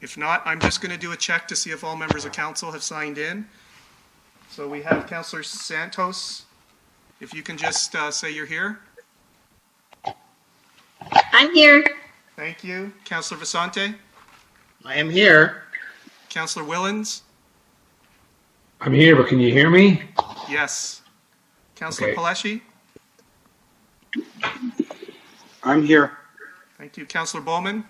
If not, I'm just going to do a check to see if all members of council have signed in. So we have Councillor Santos. If you can just say you're here. I'm here. Thank you. Councillor Vasante. I am here. Councillor Willens. I'm here, but can you hear me? Yes. Councillor Paleshi. I'm here. Thank you. Councillor Bowman.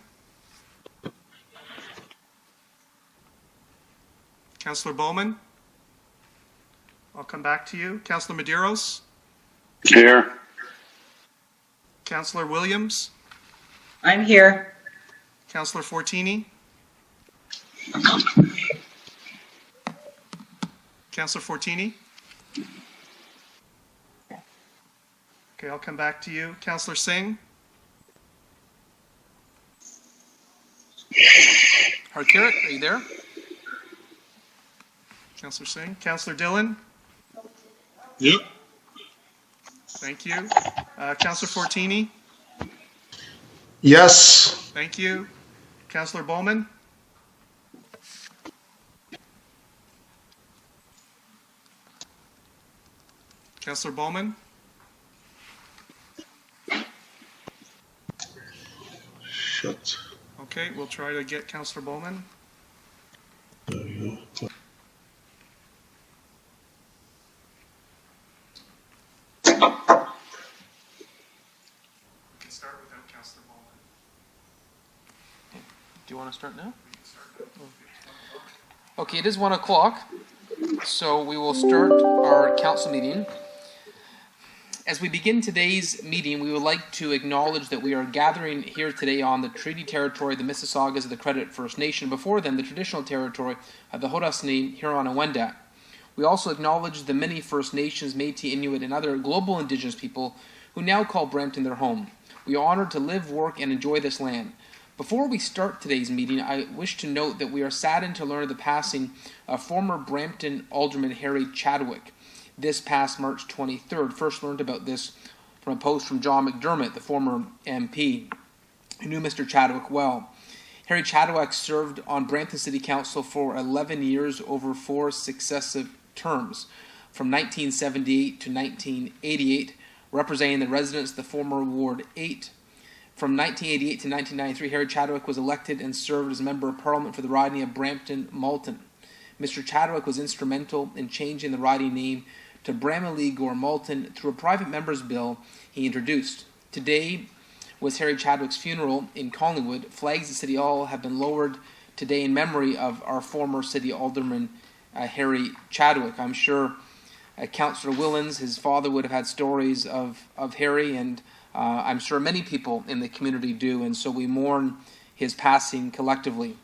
Councillor Bowman. I'll come back to you. Councillor Medeiros. Here. Councillor Williams. I'm here. Councillor Fortini. Councillor Fortini. Okay, I'll come back to you. Councillor Singh. Harkirat, are you there? Councillor Singh. Councillor Dillon. Yep. Thank you. Councillor Fortini. Yes. Thank you. Councillor Bowman. Councillor Bowman. Shit. Okay, we'll try to get Councillor Bowman. There you go. We can start without Councillor Bowman. Do you want to start now? Okay, it is 1 o'clock, so we will start our council meeting. As we begin today's meeting, we would like to acknowledge that we are gathering here today on the treaty territory of the Mississaugas of the Credit First Nation, before them the traditional territory of the Haudenosaunee, Huron, and Wendat. We also acknowledge the many First Nations, Métis, Inuit, and other global Indigenous people who now call Brampton their home. We are honored to live, work, and enjoy this land. Before we start today's meeting, I wish to note that we are saddened to learn of the passing of former Brampton Alderman Harry Chadwick this past March 23rd. First learned about this from a post from John McDermott, the former MP, who knew Mr. Chadwick well. Harry Chadwick served on Brampton City Council for 11 years over 4 successive terms, from 1978 to 1988, representing the residents of the former Ward 8. From 1988 to 1993, Harry Chadwick was elected and served as a Member of Parliament for the riding of Brampton-Malton. Mr. Chadwick was instrumental in changing the riding name to Bramalea-Gore-Malton through a private member's bill he introduced. Today was Harry Chadwick's funeral in Collingwood. Flags at City Hall have been lowered today in memory of our former City Alderman, Harry Chadwick. I'm sure Councillor Willens, his father, would have had stories of Harry, and I'm sure many people in the community do, and so we mourn his passing collectively.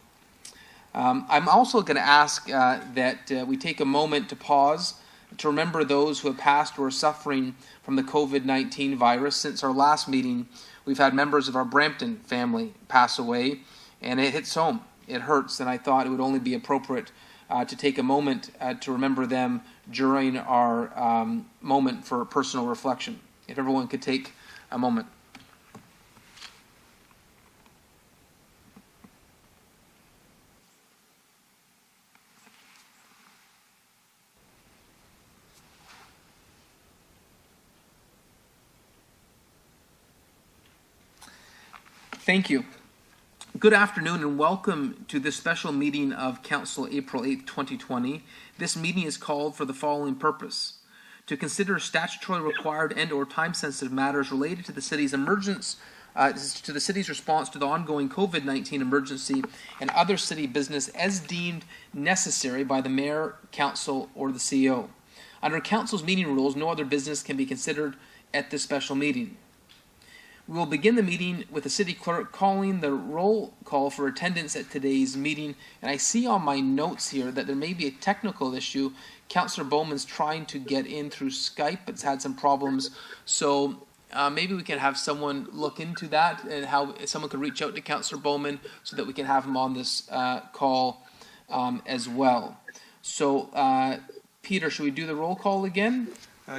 I'm also going to ask that we take a moment to pause to remember those who have passed or are suffering from the COVID-19 virus. Since our last meeting, we've had members of our Brampton family pass away, and it hits home. It hurts, and I thought it would only be appropriate to take a moment to remember them during our moment for personal reflection. If everyone could take a moment. Thank you. Good afternoon and welcome to this special meeting of Council April 8th, 2020. This meeting is called for the following purpose: to consider statutorily required and or time-sensitive matters related to the city's to the city's response to the ongoing COVID-19 emergency and other city business as deemed necessary by the Mayor, Council, or the CEO. Under Council's meeting rules, no other business can be considered at this special meeting. We will begin the meeting with the City Clerk calling the roll call for attendance at today's meeting. And I see on my notes here that there may be a technical issue. Councillor Bowman's trying to get in through Skype, but it's had some problems. So maybe we can have someone look into that and how someone could reach out to Councillor Bowman so that we can have him on this call as well. So, Peter, should we do the roll call again?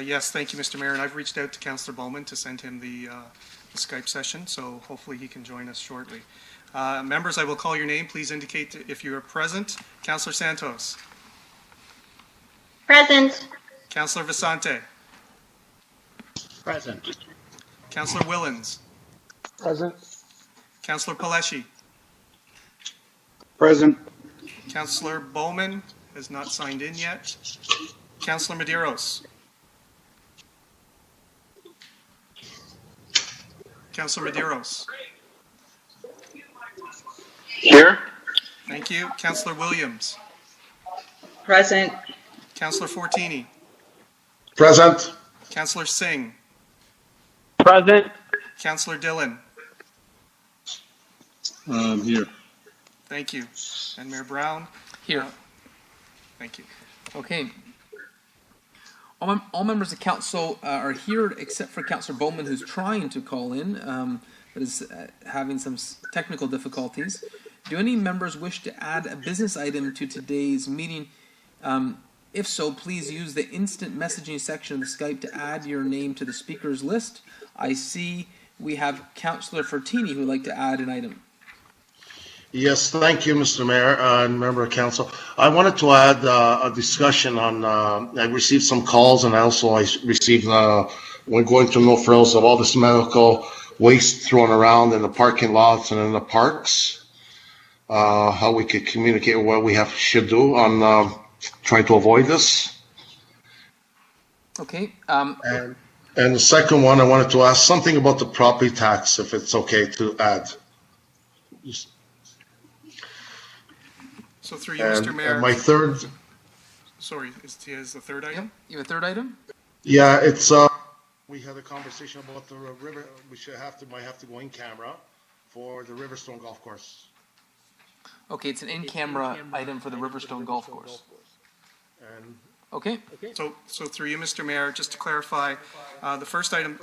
Yes, thank you, Mr. Mayor. And I've reached out to Councillor Bowman to send him the Skype session, so hopefully he can join us shortly. Members, I will call your name. Please indicate if you are present. Councillor Santos. Present. Councillor Vicente. Present. Councillor Willens. Present. Councillor Paleshi. Present. Councillor Bowman has not signed in yet. Councillor Medeiros. Councillor Medeiros. Here. Thank you. Councillor Williams. Present. Councillor Fortini. Present. Councillor Singh. Present. Councillor Dillon. Here. Thank you. And Mayor Brown. Here. Thank you. Okay. All members of council are here except for Councillor Bowman, who's trying to call in, but is having some technical difficulties. Do any members wish to add a business item to today's meeting? If so, please use the instant messaging section of the Skype to add your name to the speakers list. I see we have Councillor Fortini who would like to add an item. Yes, thank you, Mr. Mayor and member of council. I wanted to add a discussion on, I received some calls and also I received, when going to No Frills, of all this medical waste thrown around in the parking lots and in the parks. How we could communicate what we should do on trying to avoid this. Okay. And the second one, I wanted to ask something about the property tax, if it's okay to add. So through you, Mr. Mayor. And my third, Sorry, is the third item? You have a third item? yeah, it's, we had a conversation about the river, we might have to go in camera for the Riverstone Golf Course. Okay, it's an in-camera item for the Riverstone Golf Course. And Okay. So through you, Mr. Mayor, just to clarify, the first item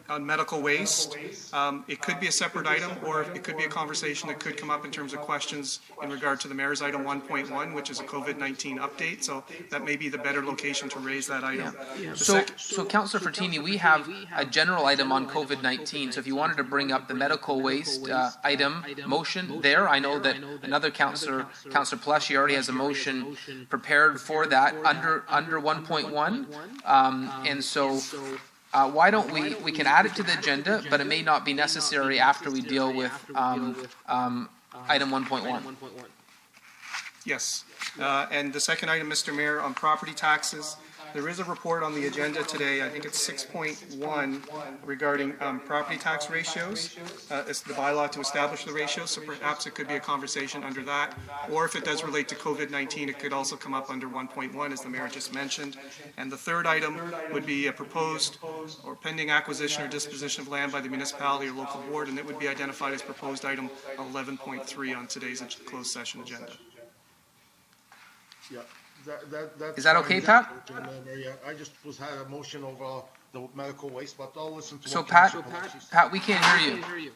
on medical waste, it could be a separate item, or it could be a conversation that could come up in terms of questions in regard to the mayor's item 1.1, which is a COVID-19 update. So that may be the better location to raise that item. So Councillor Fortini, we have a general item on COVID-19. So if you wanted to bring up the medical waste item motion there, I know that another Councillor Paleshi, already has a motion prepared for that under 1.1, and so why don't we can add it to the agenda, but it may not be necessary after we deal with item 1.1. Yes. And the second item, Mr. Mayor, on property taxes, there is a report on the agenda today, I think it's 6.1, regarding property tax ratios. It's the bylaw to establish the ratios, so perhaps it could be a conversation under that. Or if it does relate to COVID-19, it could also come up under 1.1, as the mayor just mentioned. And the third item would be a proposed or pending acquisition or disposition of land by the municipality or local board, and it would be identified as proposed item 11.3 on today's closed session agenda. yeah, that's Is that okay, Pat? Yeah, I just had a motion over the medical waste, but I'll listen to. So what Pat, Councillor Paleshi Pat, we can't hear you.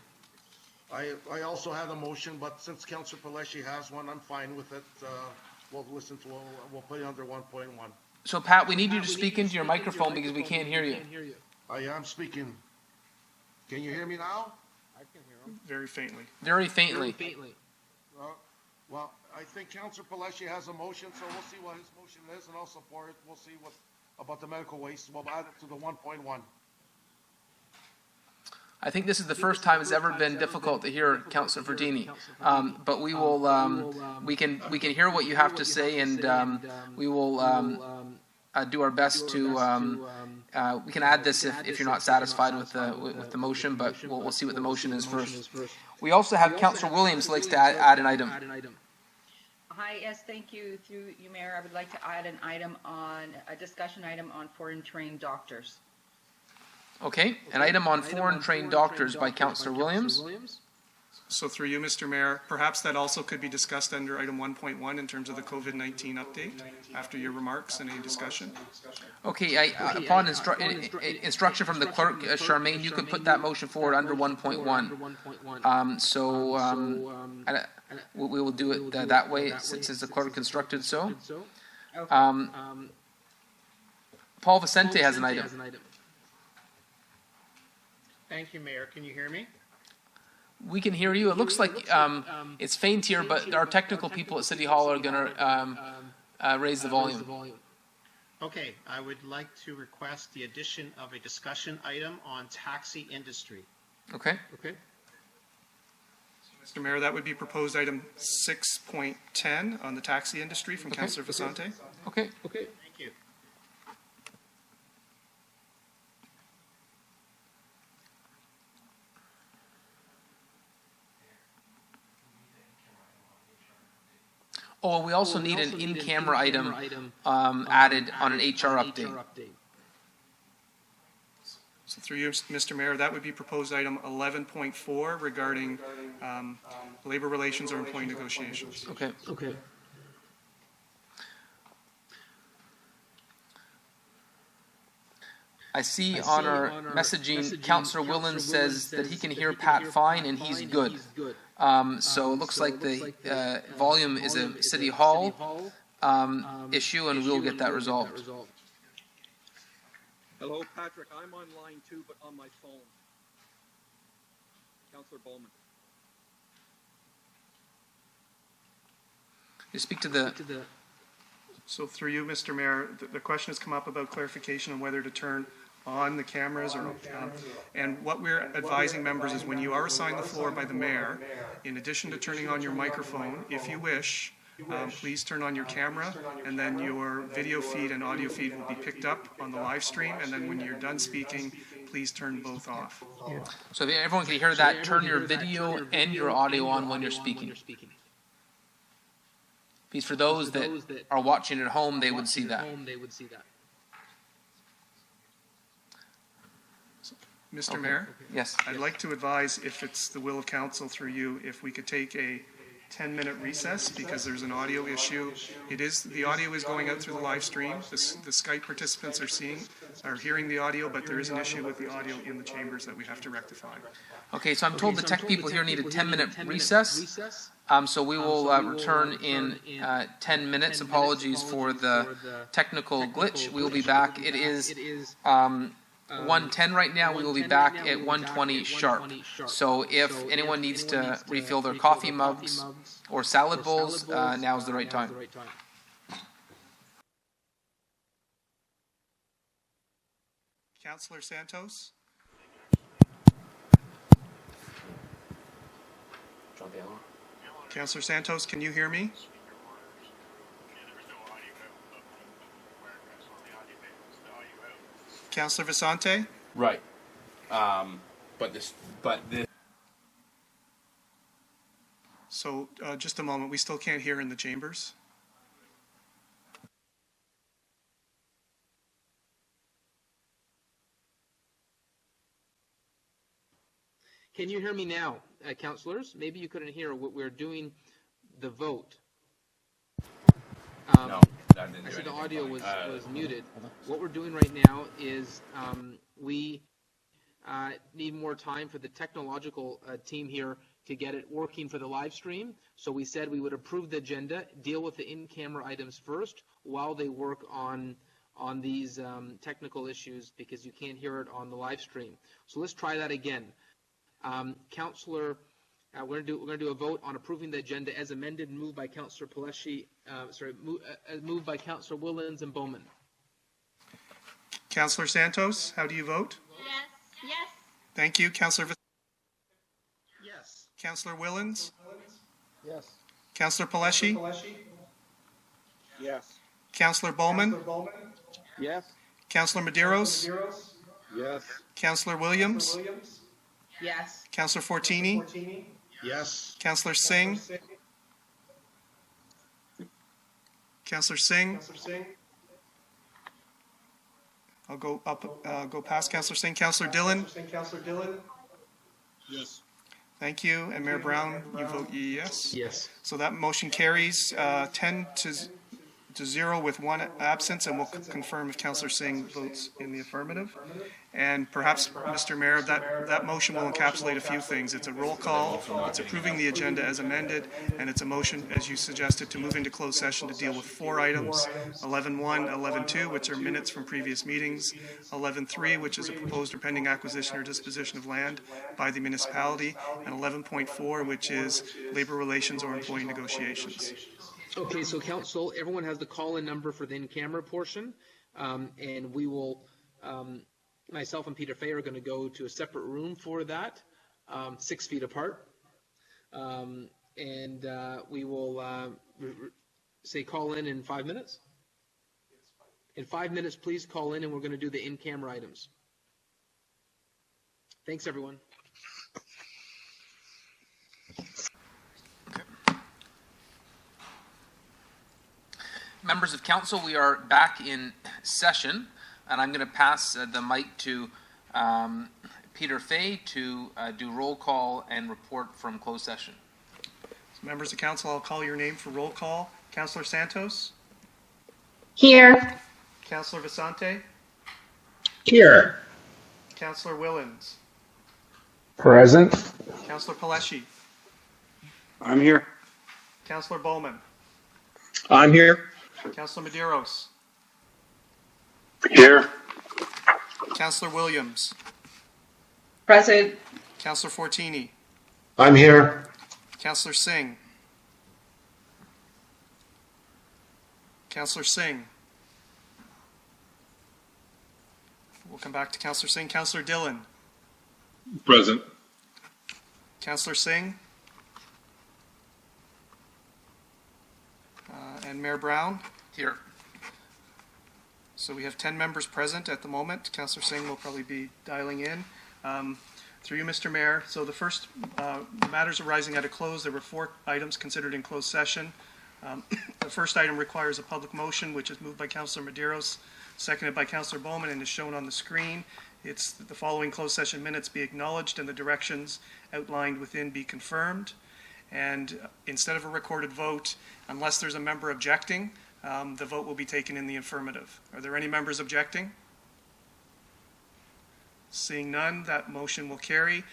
I also had a motion, but since Councillor Paleshi has one, I'm fine with it. We'll put it under 1.1. So Pat, we need you to speak into your microphone because we can't hear you. I am speaking. Can you hear me now? Very faintly. Very faintly. Well, I think Councillor Paleshi has a motion, so we'll see what his motion is, and I'll support it. We'll see what about the medical waste. We'll add it to the 1.1. I think this is the first time it's ever been difficult to hear Councillor Fortini, but we will we can hear what you have to say, and we will do our best to we can add this if you're not satisfied with the motion, but we'll see what the motion is first. We also have Councillor Williams who likes to add an item. Hi, yes, thank you. Through you, Mayor, I would like to add a discussion item on foreign trained doctors. Okay, an item on foreign trained doctors by Councillor Williams. So through you, Mr. Mayor, perhaps that also could be discussed under item 1.1 in terms of the COVID-19 update after your remarks and any discussion. Okay, upon instruction from the clerk, Charmaine, you could put that motion forward under 1.1. We will do it that way since the clerk instructed so. Paul Vicente has an item. Thank you, Mayor. Can you hear me? We can hear you. It looks like it's faint here, but our technical people at City Hall are going to raise the volume. Okay, I would like to request the addition of a discussion item on taxi industry. Okay. Mr. Mayor, that would be proposed item 6.10 on the taxi industry from Councillor Vicente. Okay. Thank you. Oh, we also need an in-camera item added on an HR update. So through you, Mr. Mayor, that would be proposed item 11.4 regarding labor relations or employee negotiations. Okay. I see on our messaging, Councillor Willens says that he can hear Pat fine and he's good. So it looks like the volume is a City Hall issue, and we'll get that resolved. Hello, Patrick. I'm on line 2, but on my phone. Councillor Bowman. You speak to the. So through you, Mr. Mayor, the question has come up about clarification on whether to turn on the cameras or and what we're advising members is when you are assigned the floor by the mayor, in addition to turning on your microphone, if you wish, please turn on your camera, and then your video feed and audio feed will be picked up on the live stream, and then when you're done speaking, please turn both off. So if everyone can hear that, turn your video and your audio on when you're speaking. Because for those that are watching at home, they would see that. Mr. Mayor? Yes. I'd like to advise, if it's the will of council through you, if we could take a 10-minute recess because there's an audio issue. The audio is going out through the live stream. The Skype participants are hearing the audio, but there is an issue with the audio in the chambers that we have to rectify. Okay, so I'm told the tech people here need a 10-minute recess. So we will return in 10 minutes. Apologies for the technical glitch. We will be back. It is 1:10 right now. We will be back at 1:20 sharp. So if anyone needs to refill their coffee mugs or salad bowls, now is the right time. Councillor Santos? Councillor Santos, can you hear me? Councillor Vicente? Right. But this. So, just a moment, we still can't hear in the chambers. Can you hear me now, councillors? Maybe you couldn't hear what we're doing the vote. No, that didn't I do said the anything. audio was muted. What we're doing right now is we need more time for the technological team here to get it working for the live stream. So we said we would approve the agenda, deal with the in-camera items first while they work on these technical issues because you can't hear it on the live stream. So let's try that again. Councillor, we're gonna do a vote on approving the agenda as amended, moved by Councillor Paleshi. Moved by Councillor Willens and Bowman. Councillor Santos, how do you vote? Yes. Thank you. Councillor Yes. Councillor Willens? Yes. Councillor Paleshi? Yes. Councillor Bowman? Yes. Councillor Medeiros? Yes. Councillor Williams? Yes. Councillor Fortini? Yes. Councillor Singh? Councillor Singh? I'll go past Councillor Singh. Councillor Dillon? Yes. Thank you. And Mayor Brown, you vote yes? Yes. So that motion carries 10 to to 0 with 1 absence, and we'll confirm if Councillor Singh votes in the affirmative. And perhaps, Mr. Mayor, that motion will encapsulate a few things. It's a roll call, it's approving the agenda as amended, and it's a motion, as you suggested, to move into closed session to deal with 4 items, 11.1, 11.2, which are minutes from previous meetings, 11.3, which is a proposed or pending acquisition or disposition of land by the municipality, and 11.4, which is labor relations or employee negotiations. Okay, so council, everyone has the call-in number for the in-camera portion, and we will, myself and Peter Fay are going to go to a separate room for that, 6 feet apart, and we will say call in 5 minutes. In 5 minutes, please call in, and we're going to do the in-camera items. Thanks, everyone. Members of council, we are back in session, and I'm going to pass the mic to Peter Fay to do roll call and report from closed session. So members of council, I'll call your name for roll call. Councillor Santos? Here. Councillor Vicente? Here. Councillor Willens? Present. Councillor Paleshi? I'm here. Councillor Bowman? I'm here. Councillor Medeiros? Here. Councillor Williams? Present. Councillor Fortini? I'm here. Councillor Singh? Councillor Singh? We'll come back to Councillor Singh. Councillor Dillon? Present. Councillor Singh? And Mayor Brown? Here. So we have 10 members present at the moment. Councillor Singh will probably be dialing in. Through you, Mr. Mayor. So the first matters arising out of close, there were 4 items considered in closed session. The first item requires a public motion, which is moved by Councillor Medeiros, seconded by Councillor Bowman, and is shown on the screen. It's the following closed session minutes be acknowledged and the directions outlined within be confirmed. And instead of a recorded vote, unless there's a member objecting, the vote will be taken in the affirmative. Are there any members objecting? Seeing none, that motion will carry.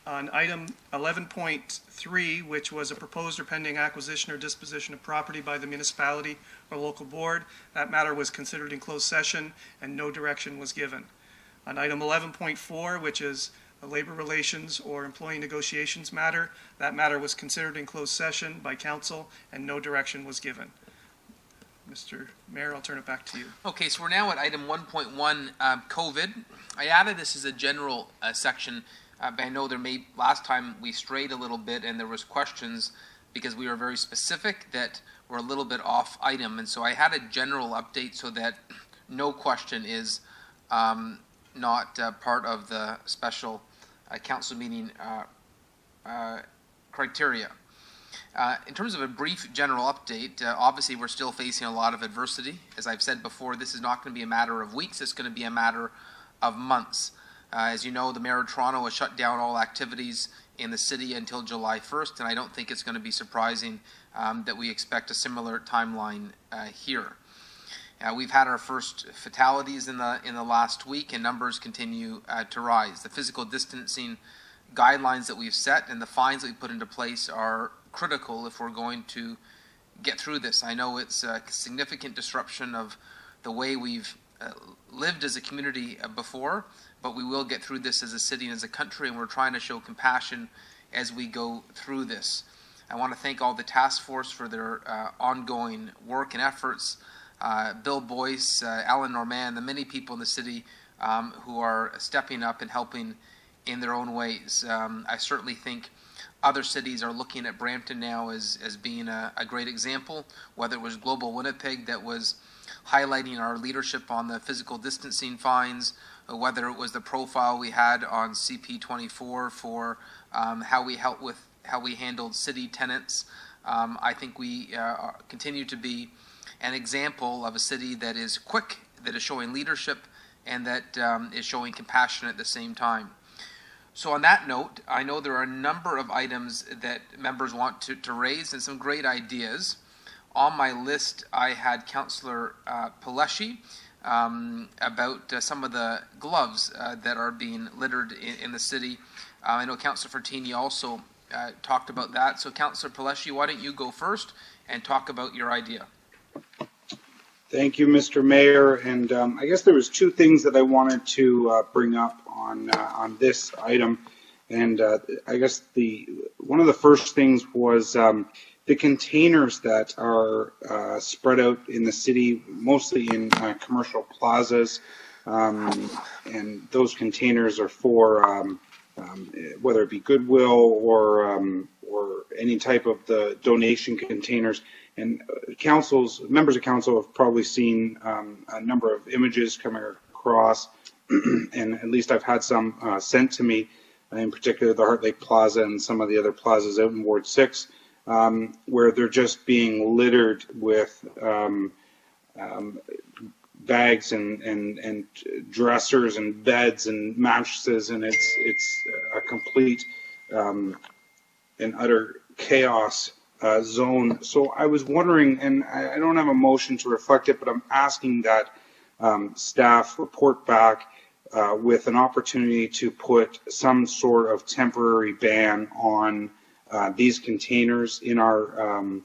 On item 11.3, which was a proposed or pending acquisition or disposition of property by the municipality or local board, that matter was considered in closed session and no direction was given. On item 11.4, which is a labor relations or employee negotiations matter, that matter was considered in closed session by council and no direction was given. Mr. Mayor, I'll turn it back to you. Okay, so we're now at item 1.1, COVID. I added this as a general section, but I know last time we strayed a little bit and there was questions because we were very specific that were a little bit off item. And so I had a general update so that no question is not part of the special council meeting criteria. In terms of a brief general update, obviously we're still facing a lot of adversity. As I've said before, this is not going to be a matter of weeks, it's going to be a matter of months. As you know, the Mayor of Toronto has shut down all activities in the city until July 1st, and I don't think it's going to be surprising that we expect a similar timeline here. We've had our first fatalities in the last week, and numbers continue to rise. The physical distancing guidelines that we've set and the fines that we put into place are critical if we're going to get through this. I know it's a significant disruption of the way we've lived as a community before, but we will get through this as a city and as a country, and we're trying to show compassion as we go through this. I want to thank all the task force for their ongoing work and efforts. Bill Boyce, Alan Norman, the many people in the city who are stepping up and helping in their own ways. I certainly think other cities are looking at Brampton now as being a great example, whether it was Global Winnipeg that was highlighting our leadership on the physical distancing fines, or whether it was the profile we had on CP24 for how we handled city tenants. I think we continue to be an example of a city that is quick, that is showing leadership, and that is showing compassion at the same time. So on that note, I know there are a number of items that members want to raise and some great ideas. On my list, I had Councillor Paleshi about some of the gloves that are being littered in the city. I know Councillor Fertini also talked about that. So Councillor Paleshi, why don't you go first and talk about your idea? Thank you, Mr. Mayor. And I guess there was two things that I wanted to bring up on this item. And I guess one of the first things was the containers that are spread out in the city, mostly in commercial plazas. And those containers are for whether it be Goodwill or any type of the donation containers. And members of council have probably seen a number of images coming across, and at least I've had some sent to me, in particular the Heart Lake Plaza and some of the other plazas out in Ward 6, where they're just being littered with bags and dressers and beds and mattresses, and it's a complete and utter chaos zone. So I was wondering, and I don't have a motion to reflect it, but I'm asking that staff report back with an opportunity to put some sort of temporary ban on these containers in our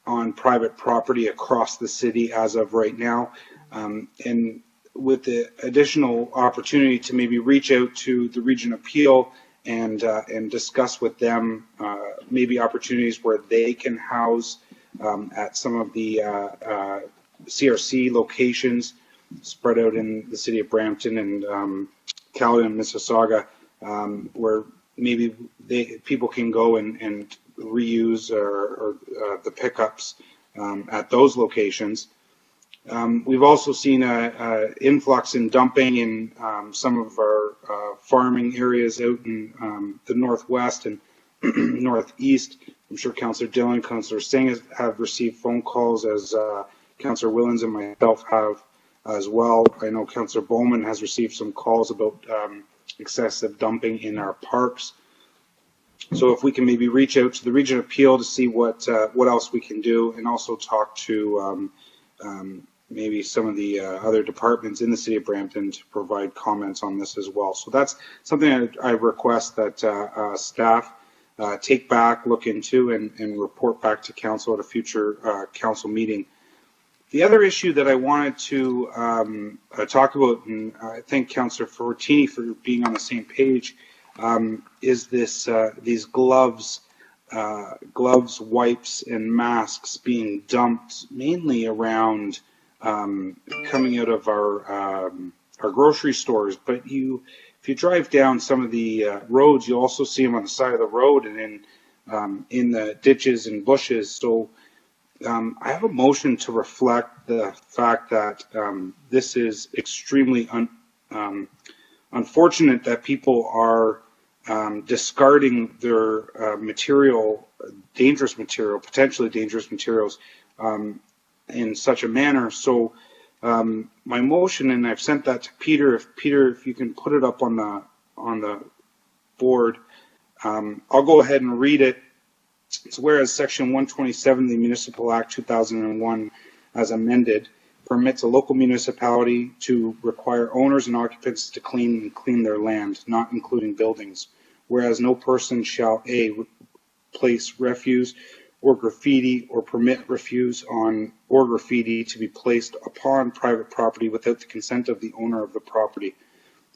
on private property across the city as of right now, and with the additional opportunity to maybe reach out to the Region Appeal and discuss with them maybe opportunities where they can house at some of the CRC locations spread out in the city of Brampton and Caledon and Mississauga, where maybe people can go and reuse or the pickups at those locations. We've also seen an influx in dumping in some of our farming areas out in the northwest and northeast. I'm sure Councillor Dillon, Councillor Singh have received phone calls, as Councillor Willens and myself have as well. I know Councillor Bowman has received some calls about excessive dumping in our parks. So if we can maybe reach out to the Region Appeal to see what else we can do, and also talk to maybe some of the other departments in the city of Brampton to provide comments on this as well. So that's something I request that staff take back, look into, and report back to council at a future council meeting. The other issue that I wanted to talk about, and I thank Councillor Fortini for being on the same page, is these gloves, wipes, and masks being dumped mainly around coming out of our grocery stores. But if you drive down some of the roads, you also see them on the side of the road and in the ditches and bushes. So I have a motion to reflect the fact that this is extremely unfortunate that people are discarding their potentially dangerous materials in such a manner. So my motion, and I've sent that to Peter. If you can put it up on the board, I'll go ahead and read it. It's whereas Section 127 of the Municipal Act 2001, as amended, permits a local municipality to require owners and occupants to clean their land, not including buildings. Whereas no person shall A, place refuse or graffiti or permit refuse on or graffiti to be placed upon private property without the consent of the owner of the property.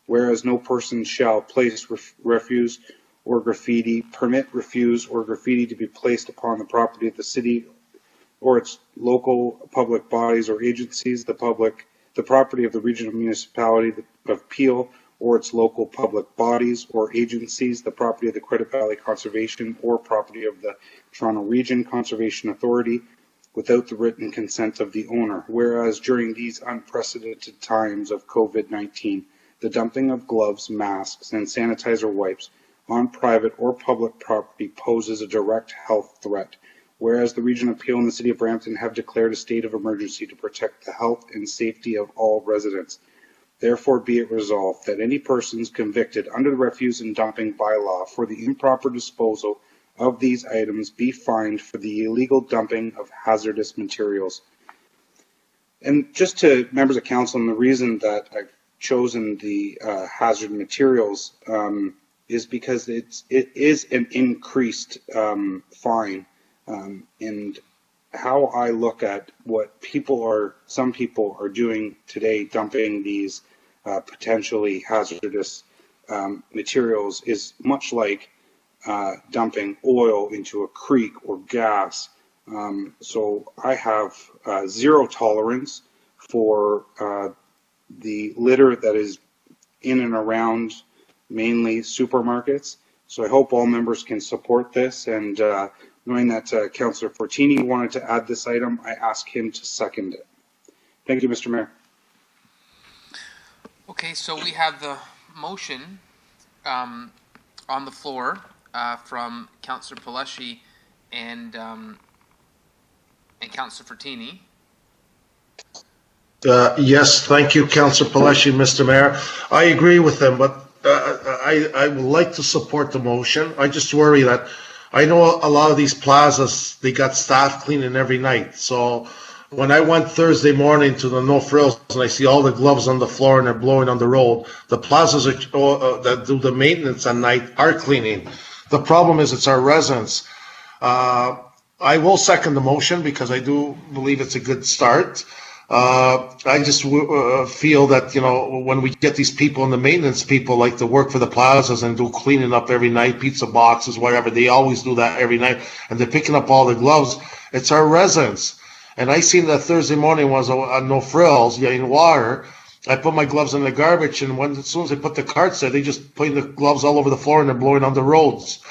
Whereas no person shall place refuse or graffiti, permit refuse or graffiti to be placed upon the property of the city or its local public bodies or agencies, the property of the regional municipality of Peel or its local public bodies or agencies, the property of the Credit Valley Conservation or property of the Toronto Region Conservation Authority without the written consent of the owner. Whereas during these unprecedented times of COVID-19, the dumping of gloves, masks, and sanitizer wipes on private or public property poses a direct health threat. Whereas the Region Appeal and the City of Brampton have declared a state of emergency to protect the health and safety of all residents. Therefore be it resolved that any persons convicted under the refuse and dumping bylaw for the improper disposal of these items be fined for the illegal dumping of hazardous materials. And just to members of council, and the reason that I've chosen the hazard materials is because it is an increased fine. And how I look at what some people are doing today, dumping these potentially hazardous materials, is much like dumping oil into a creek or gas. So I have zero tolerance for the litter that is in and around mainly supermarkets. So I hope all members can support this, and knowing that Councillor Fortini wanted to add this item, I ask him to second it. Thank you, Mr. Mayor. Okay, so we have the motion on the floor from Councillor Pelleschi and Councillor Fortini. Yes, thank you, Councillor Pelleschi, Mr. Mayor. I agree with them, but I would like to support the motion. I just worry that I know a lot of these plazas, they got staff cleaning every night. So when I went Thursday morning to the No Frills and I see all the gloves on the floor and they're blowing on the road, the plazas that do the maintenance at night are cleaning. The problem is it's our residents. I will second the motion because I do believe it's a good start. I just feel that, you know, when we get these people and the maintenance people like to work for the plazas and do cleaning up every night, pizza boxes, whatever, they always do that every night, and they're picking up all the gloves. It's our residents. And I seen that Thursday morning was a No Frills, getting water. I put my gloves in the garbage, and as soon as I put the carts there, they just putting the gloves all over the floor and they're blowing on the roads.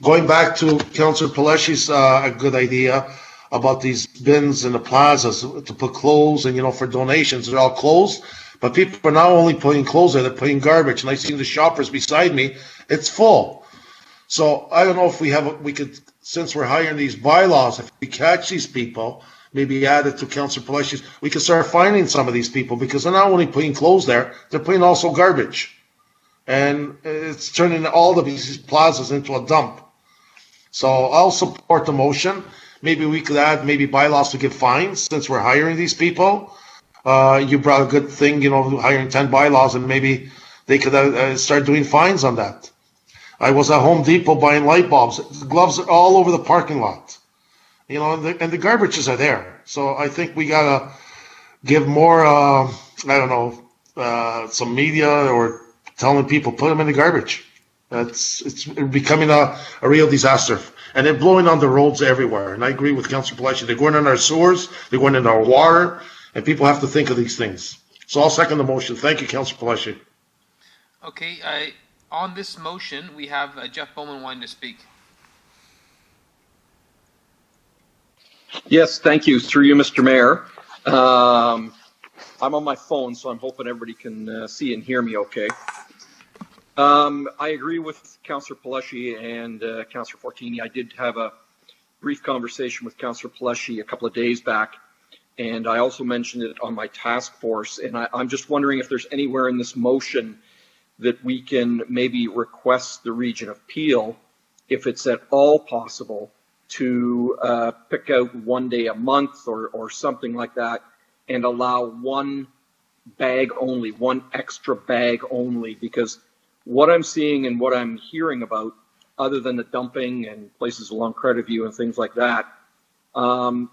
Going back to Councillor Pelleschi's a good idea about these bins in the plazas to put clothes and, you know, for donations, they're all closed, but people are not only putting clothes there, they're putting garbage. And I seen the shoppers beside me, it's full. So I don't know if we could, since we're hiring these bylaws, if we catch these people, maybe add it to Councillor Pelleschi's, we could start finding some of these people, because they're not only putting clothes there, they're putting also garbage. And it's turning all of these plazas into a dump. So I'll support the motion. Maybe we could add bylaws to give fines since we're hiring these people. You brought a good thing, you know, hiring 10 bylaws, and maybe they could start doing fines on that. I was at Home Depot buying light bulbs. The gloves are all over the parking lot, you know, and the garbages are there. So I think we gotta give more, some media or telling people put them in the garbage. It's becoming a real disaster. And they're blowing on the roads everywhere. And I agree with Councillor Pelleschi. They're going in our sewers, they're going in our water, and people have to think of these things. So I'll second the motion. Thank you, Councillor Pelleschi. Okay, on this motion, we have Jeff Bowman wanting to speak. Yes, thank you. Through you, Mr. Mayor. I'm on my phone, so I'm hoping everybody can see and hear me okay. I agree with Councillor Pelleschi and Councillor Fortini. I did have a brief conversation with Councillor Pelleschi a couple of days back, and I also mentioned it on my task force. And I'm just wondering if there's anywhere in this motion that we can maybe request the Region of Peel, if it's at all possible, to pick out one day a month or something like that, and allow one bag only, one extra bag only, because what I'm seeing and what I'm hearing about, other than the dumping and places along Credit View and things like that,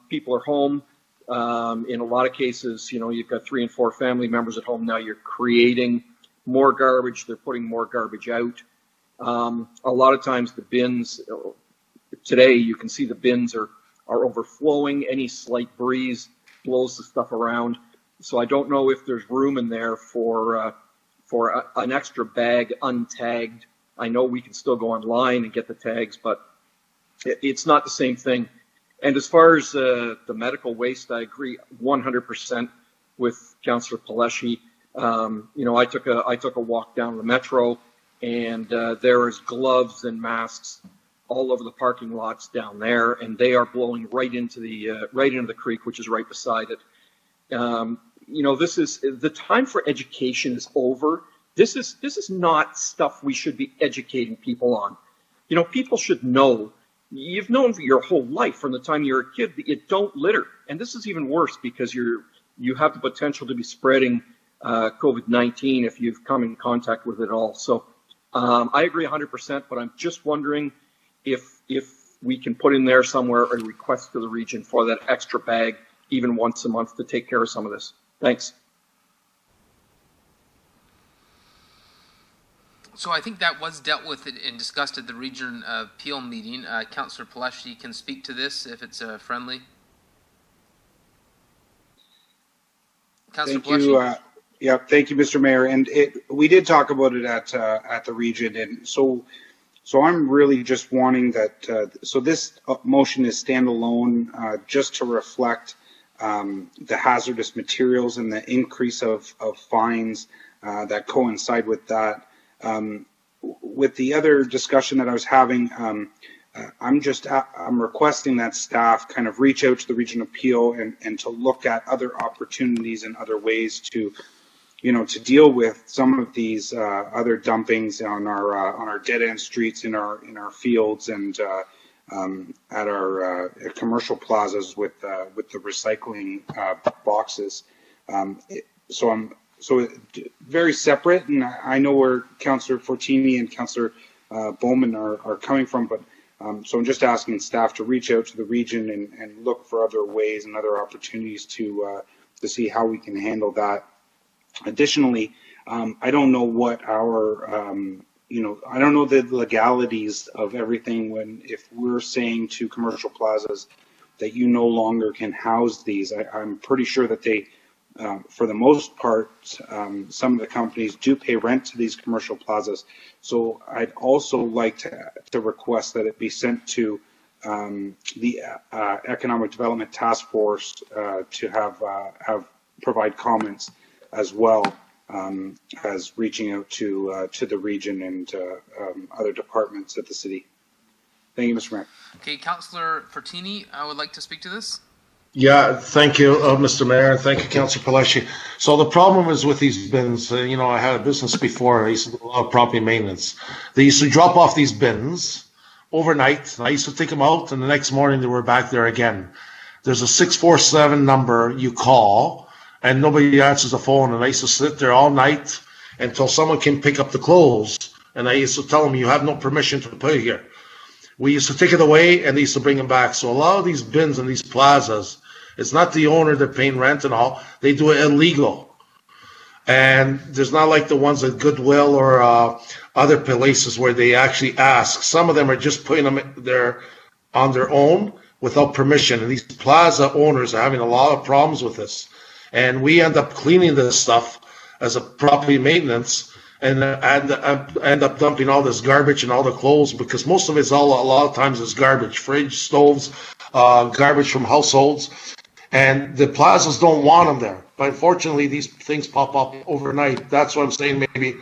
people are home. In a lot of cases, you know, you've got 3 and 4 family members at home now. You're creating more garbage. They're putting more garbage out. A lot of times the bins, today you can see the bins are overflowing. Any slight breeze blows the stuff around. So I don't know if there's room in there for an extra bag untagged. I know we can still go online and get the tags, but it's not the same thing. And as far as the medical waste, I agree 100% with Councillor Pelleschi. You know, I took a walk down the metro, and there is gloves and masks all over the parking lots down there, and they are blowing right into the creek, which is right beside it. You know, this is the time for education is over. This is not stuff we should be educating people on, You know, people should know, you've known for your whole life from the time you're a kid that you don't litter. And this is even worse because you have the potential to be spreading COVID-19 if you've come in contact with it all. So I agree 100%, but I'm just wondering if we can put in there somewhere a request to the region for that extra bag, even once a month, to take care of some of this. Thanks. So I think that was dealt with and discussed at the region appeal meeting. Councillor Paleshi can speak to this if it's friendly. Councillor Paleshi? Yeah, thank you, Mr. Mayor. And we did talk about it at the region, and so I'm really just wanting that. So this motion is standalone, just to reflect the hazardous materials and the increase of fines that coincide with that. With the other discussion that I was having, I'm requesting that staff kind of reach out to the region appeal and to look at other opportunities and other ways to, to deal with some of these other dumpings on our dead end streets in our fields and at our commercial plazas with the recycling boxes. So very separate, and I know where Councillor Fortini and Councillor Bowman are coming from, but so I'm just asking staff to reach out to the region and look for other ways and other opportunities to see how we can handle that. Additionally, I don't know what our, I don't know the legalities of everything if we're saying to commercial plazas that you no longer can house these. I'm pretty sure that they, for the most part, some of the companies do pay rent to these commercial plazas. So I'd also like to request that it be sent to the Economic Development Task Force to have provide comments as well as reaching out to the region and other departments at the city. Thank you, Mr. Mayor. Okay, Councillor Fortini, I would like to speak to this. Yeah, thank you, Mr. Mayor. Thank you, Councillor Paleshi. So the problem is with these bins, I had a business before. I used to do a lot of property maintenance. They used to drop off these bins overnight. And I used to take them out, and the next morning they were back there again. There's a 647 number you call, and nobody answers the phone. And I used to sit there all night until someone came pick up the clothes. And I used to tell them, you have no permission to put it here. We used to take it away, and they used to bring them back. So a lot of these bins in these plazas, it's not the owner that paying rent and all. They do it illegal. And there's not like the ones at Goodwill or other places where they actually ask. Some of them are just putting them there on their own without permission. And these plaza owners are having a lot of problems with this. And we end up cleaning this stuff as a property maintenance and end up dumping all this garbage and all the clothes, because most of it's a lot of times is garbage, fridge, stoves, garbage from households. And the plazas don't want them there. But unfortunately, these things pop up overnight. That's what I'm saying. Maybe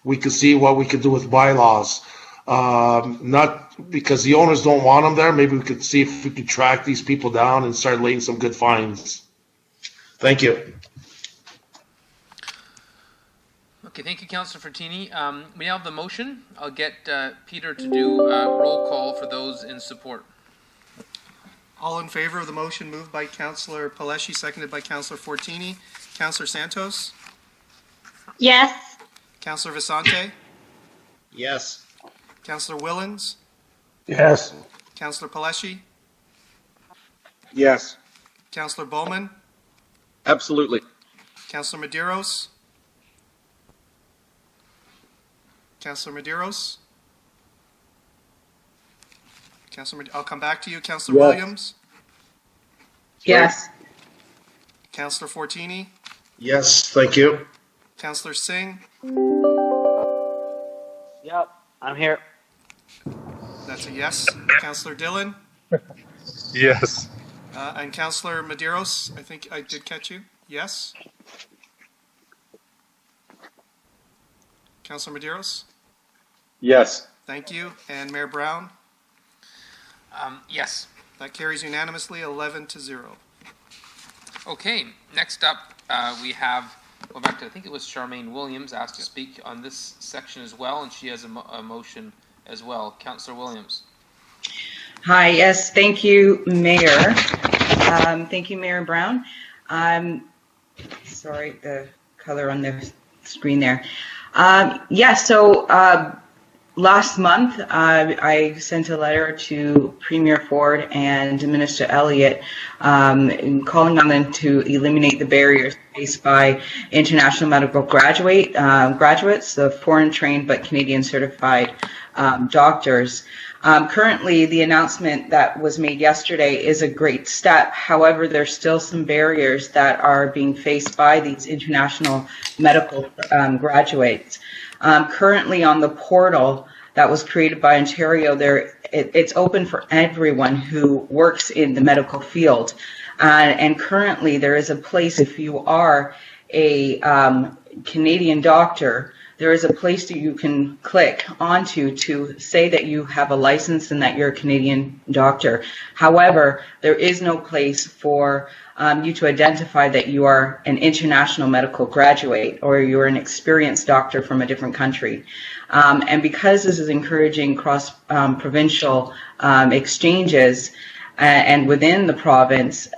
we could see what we could do with bylaws. Not because the owners don't want them there. Maybe we could see if we could track these people down and start laying some good fines. Thank you. Okay, thank you, Councillor Fortini. We now have the motion. I'll get Peter to do a roll call for those in support. All in favor of the motion moved by Councillor Paleshi, seconded by Councillor Fortini. Councillor Santos? Yes. Councillor Vicente? Yes. Councillor Willens? Yes. Councillor Paleshi? Yes. Councillor Bowman? Absolutely. Councillor Medeiros? Councillor Medeiros? I'll come back to you. Councillor Williams? Yes. Councillor Fortini? Yes, thank you. Councillor Singh? Yep, I'm here. That's a yes. Councillor Dillon? Yes. And Councillor Medeiros, I think I did catch you. Yes? Councillor Medeiros? Yes. Thank you. And Mayor Brown? Yes. That carries unanimously, 11-0. Okay, next up we have, go back to, I think it was Charmaine Williams asked to speak on this section as well, and she has a motion as well. Councillor Williams. Hi, yes, thank you, Mayor. Thank you, Mayor Brown. Sorry, the color on the screen there. Last month, I sent a letter to Premier Ford and Minister Elliott calling on them to eliminate the barriers faced by international medical graduates, the foreign trained but Canadian certified doctors. Currently, the announcement that was made yesterday is a great step. However, there's still some barriers that are being faced by these international medical graduates. Currently on the portal that was created by Ontario, it's open for everyone who works in the medical field. And currently there is a place, if you are a Canadian doctor, there is a place that you can click onto to say that you have a license and that you're a Canadian doctor. However, there is no place for you to identify that you are an international medical graduate or you're an experienced doctor from a different country. And because this is encouraging cross-provincial exchanges and within the province,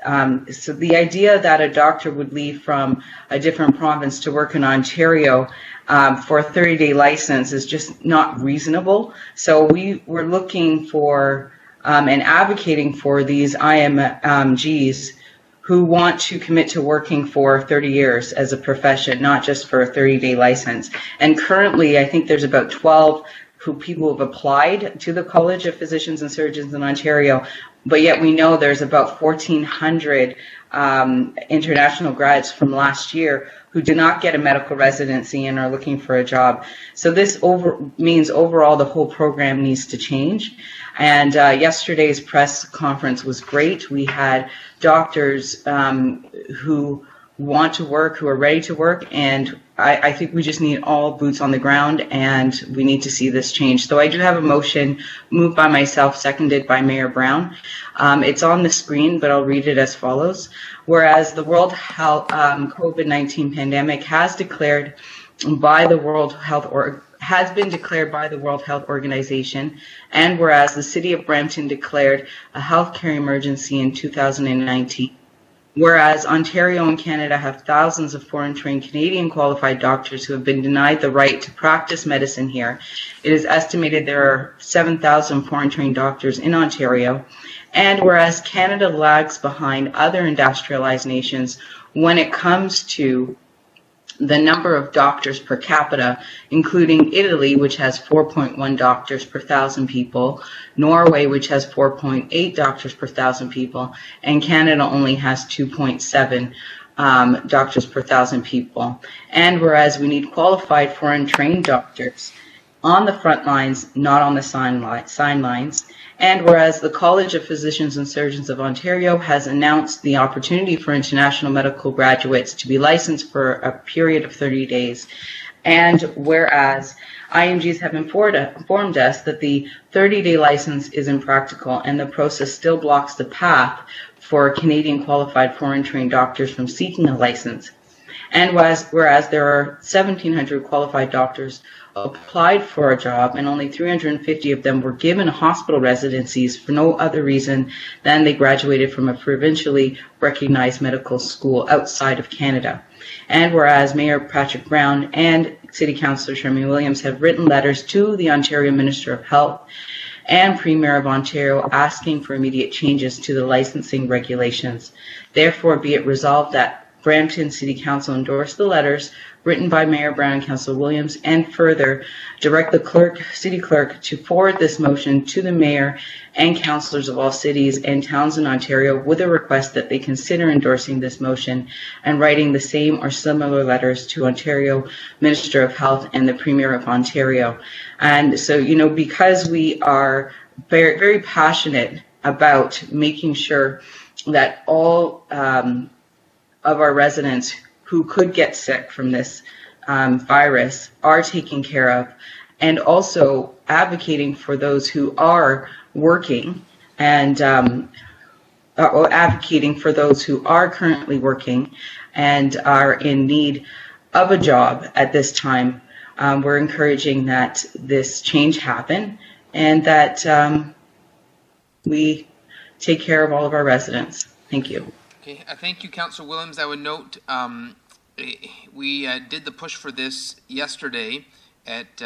so the idea that a doctor would leave from a different province to work in Ontario for a 30-day license is just not reasonable. So we were looking for and advocating for these IMGs who want to commit to working for 30 years as a profession, not just for a 30-day license. And currently, I think there's about 12 people who have applied to the College of Physicians and Surgeons in Ontario, but yet we know there's about 1,400 international grads from last year who do not get a medical residency and are looking for a job. So this means overall the whole program needs to change. And yesterday's press conference was great. We had doctors who want to work, who are ready to work, and I think we just need all boots on the ground, and we need to see this change. So I do have a motion moved by myself, seconded by Mayor Brown. It's on the screen, but I'll read it as follows. Whereas the World Health COVID-19 pandemic has been declared by the World Health Organization, and whereas the City of Brampton declared a healthcare emergency in 2019, whereas Ontario and Canada have thousands of foreign-trained Canadian qualified doctors who have been denied the right to practice medicine here. It is estimated there are 7,000 foreign-trained doctors in Ontario. And whereas Canada lags behind other industrialized nations when it comes to the number of doctors per capita, including Italy, which has 4.1 doctors per 1,000 people, Norway, which has 4.8 doctors per 1,000 people, and Canada only has 2.7 doctors per 1,000 people. And whereas we need qualified foreign trained doctors on the front lines, not on the sidelines, and whereas the College of Physicians and Surgeons of Ontario has announced the opportunity for international medical graduates to be licensed for a period of 30 days, and whereas IMGs have informed us that the 30-day license is impractical and the process still blocks the path for Canadian qualified foreign-trained doctors from seeking a license, and whereas there are 1,700 qualified doctors applied for a job and only 350 of them were given hospital residencies for no other reason than they graduated from a provincially recognized medical school outside of Canada. And whereas Mayor Patrick Brown and City Councillor Sherman Williams have written letters to the Ontario Minister of Health and Premier of Ontario asking for immediate changes to the licensing regulations. Therefore, be it resolved that Brampton City Council endorse the letters written by Mayor Brown and Councillor Williams, and further direct the city clerk to forward this motion to the mayor and councillors of all cities and towns in Ontario with a request that they consider endorsing this motion and writing the same or similar letters to Ontario Minister of Health and the Premier of Ontario. And so, because we are very, very passionate about making sure that all of our residents who could get sick from this virus are taken care of, and also advocating for those who are working and advocating for those who are currently working and are in need of a job at this time. We're encouraging that this change happen and that we take care of all of our residents. Thank you. Okay, thank you, Councillor Williams. I would note we did the push for this yesterday at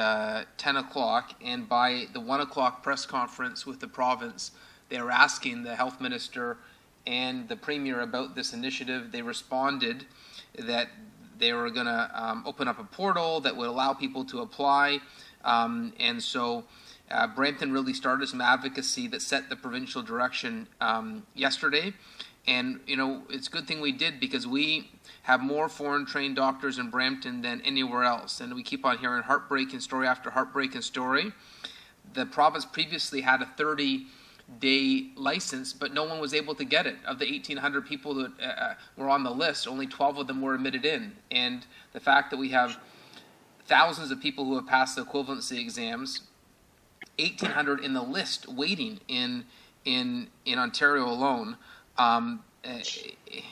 10 o'clock, and by the 1 o'clock press conference with the province, they were asking the health minister and the premier about this initiative. They responded that they were going to open up a portal that would allow people to apply, and so Brampton really started some advocacy that set the provincial direction yesterday. And, you know, it's a good thing we did, because we have more foreign trained doctors in Brampton than anywhere else. And we keep on hearing heartbreaking story after heartbreaking story. The province previously had a 30-day license, but no one was able to get it. Of the 1,800 people that were on the list, only 12 of them were admitted in. And the fact that we have thousands of people who have passed the equivalency exams, 1,800 in the list waiting in Ontario alone, and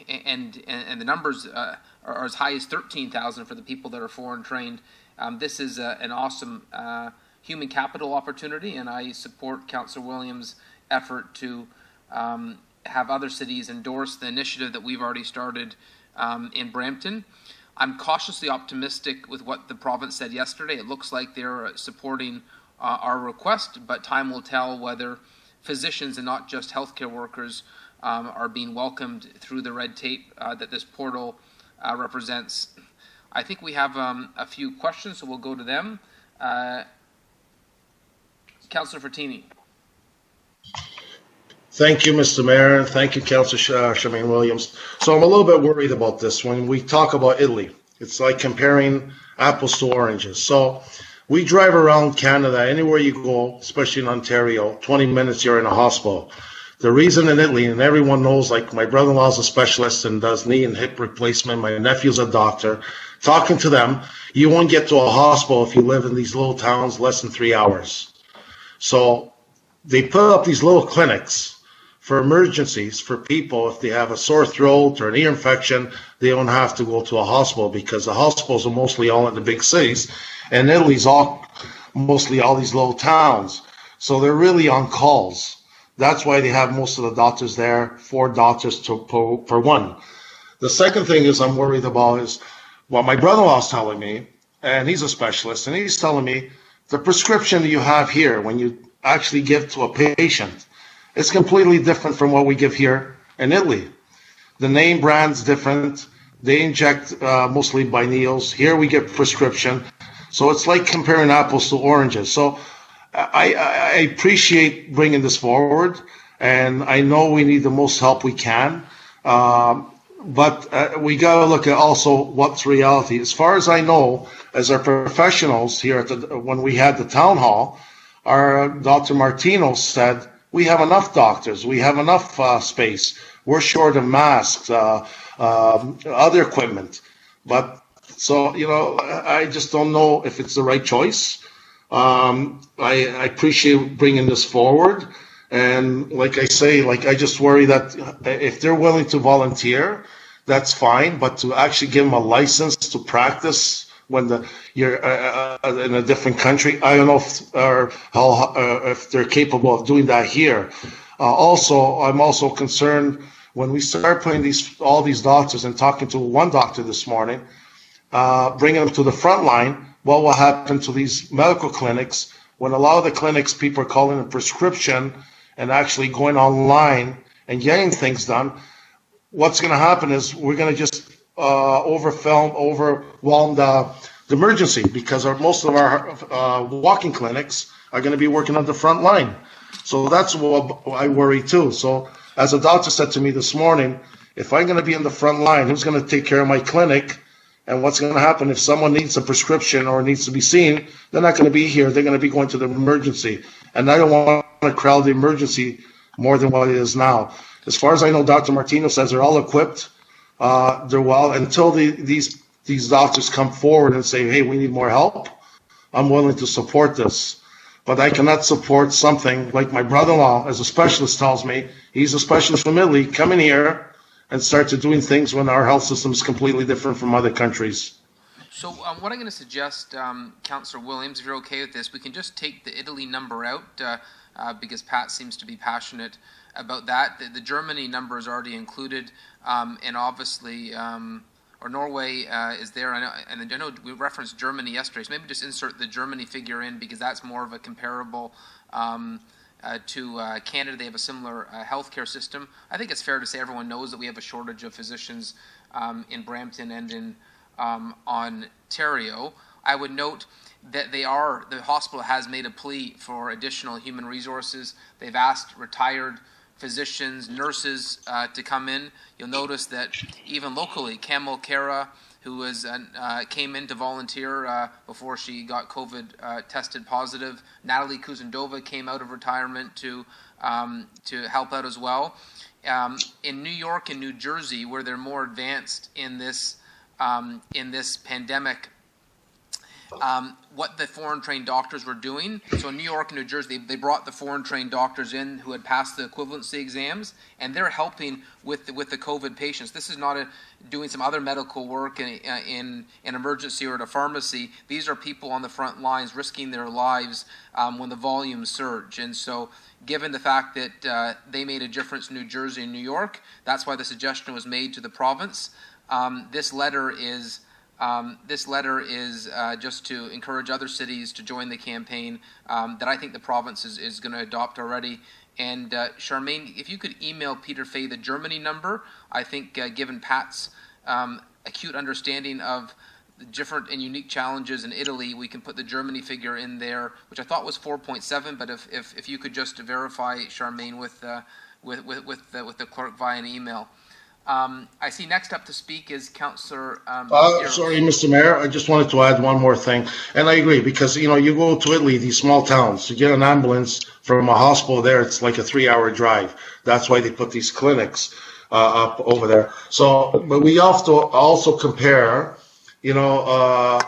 the numbers are as high as 13,000 for the people that are foreign trained. This is an awesome human capital opportunity, and I support Councillor Williams' effort to have other cities endorse the initiative that we've already started in Brampton. I'm cautiously optimistic with what the province said yesterday. It looks like they're supporting our request, but time will tell whether physicians and not just healthcare workers are being welcomed through the red tape that this portal represents. I think we have a few questions, so we'll go to them. Councillor Fertini. Thank you, Mr. Mayor, and thank you, Councillor Charmaine Williams. So I'm a little bit worried about this. When we talk about Italy, it's like comparing apples to oranges. So we drive around Canada, anywhere you go, especially in Ontario, 20 minutes you're in a hospital. The reason in Italy, and everyone knows, like my brother-in-law is a specialist and does knee and hip replacement, my nephew's a doctor, talking to them, you won't get to a hospital if you live in these little towns less than 3 hours. So they put up these little clinics for emergencies for people. If they have a sore throat or an ear infection, they don't have to go to a hospital, because the hospitals are mostly all in the big cities, and Italy's mostly all these little towns. So they're really on calls. That's why they have most of the doctors there, 4 doctors per one. The second thing is I'm worried about is what my brother-in-law is telling me, and he's a specialist, and he's telling me the prescription that you have here when you actually give to a patient is completely different from what we give here in Italy. The name brand's different. They inject mostly by needles. Here we get prescription. So it's like comparing apples to oranges. So I appreciate bringing this forward, and I know we need the most help we can, but we got to look at also what's reality. As far as I know, as our professionals here when we had the town hall, our Dr. Martino said, we have enough doctors, we have enough space, we're short of masks, other equipment. But so, you know, I just don't know if it's the right choice. I appreciate bringing this forward, and like I say, I just worry that if they're willing to volunteer, that's fine, but to actually give them a license to practice when you're in a different country, I don't know if they're capable of doing that here. Also, I'm also concerned when we start putting all these doctors, and talking to one doctor this morning, bringing them to the front line. What will happen to these medical clinics when a lot of the clinics, people are calling a prescription and actually going online and getting things done? What's going to happen is we're going to just overwhelm the emergency, because most of our walking clinics are going to be working on the front line. So that's what I worry too. So as a doctor said to me this morning, if I'm going to be in the front line, who's going to take care of my clinic? And what's going to happen if someone needs a prescription or needs to be seen? They're not going to be here. They're going to be going to the emergency. And I don't want to crowd the emergency more than what it is now. As far as I know, Dr. Martino says they're all equipped. They're well. Until these doctors come forward and say, hey, we need more help, I'm willing to support this. But I cannot support something like my brother-in-law, as a specialist, tells me. He's a specialist from Italy, coming here and start to doing things when our health system is completely different from other countries. So what I'm going to suggest, Councillor Williams, if you're okay with this, we can just take the Italy number out because Pat seems to be passionate about that. The Germany number is already included, and obviously, or Norway is there. And I know we referenced Germany yesterday, so maybe just insert the Germany figure in because that's more of a comparable to Canada. They have a similar healthcare system. I think it's fair to say everyone knows that we have a shortage of physicians in Brampton and in Ontario. I would note that the hospital has made a plea for additional human resources. They've asked retired physicians, nurses to come in. You'll notice that even locally, Camel Cara, who came in to volunteer before she got COVID tested positive. Natalie Kuzendova came out of retirement to help out as well. In New York and New Jersey, where they're more advanced in this pandemic, what the foreign trained doctors were doing. So in New York and New Jersey, they brought the foreign trained doctors in who had passed the equivalency exams, and they're helping with the COVID patients. This is not doing some other medical work in an emergency or at a pharmacy. These are people on the front lines risking their lives when the volumes surge. And so given the fact that they made a difference in New Jersey and New York, that's why the suggestion was made to the province. This letter is just to encourage other cities to join the campaign that I think the province is going to adopt already. And Charmaine, if you could email Peter Fay the Germany number, I think given Pat's acute understanding of the different and unique challenges in Italy, we can put the Germany figure in there, which I thought was 4.7. But if you could just verify, Charmaine, with the clerk via an email. I see next up to speak is Councillor. Sorry, Mr. Mayor. I just wanted to add one more thing, and I agree because you go to Italy, these small towns, to get an ambulance from a hospital there, it's like a 3-hour drive. That's why they put these clinics up over there. So, but we have to also compare, our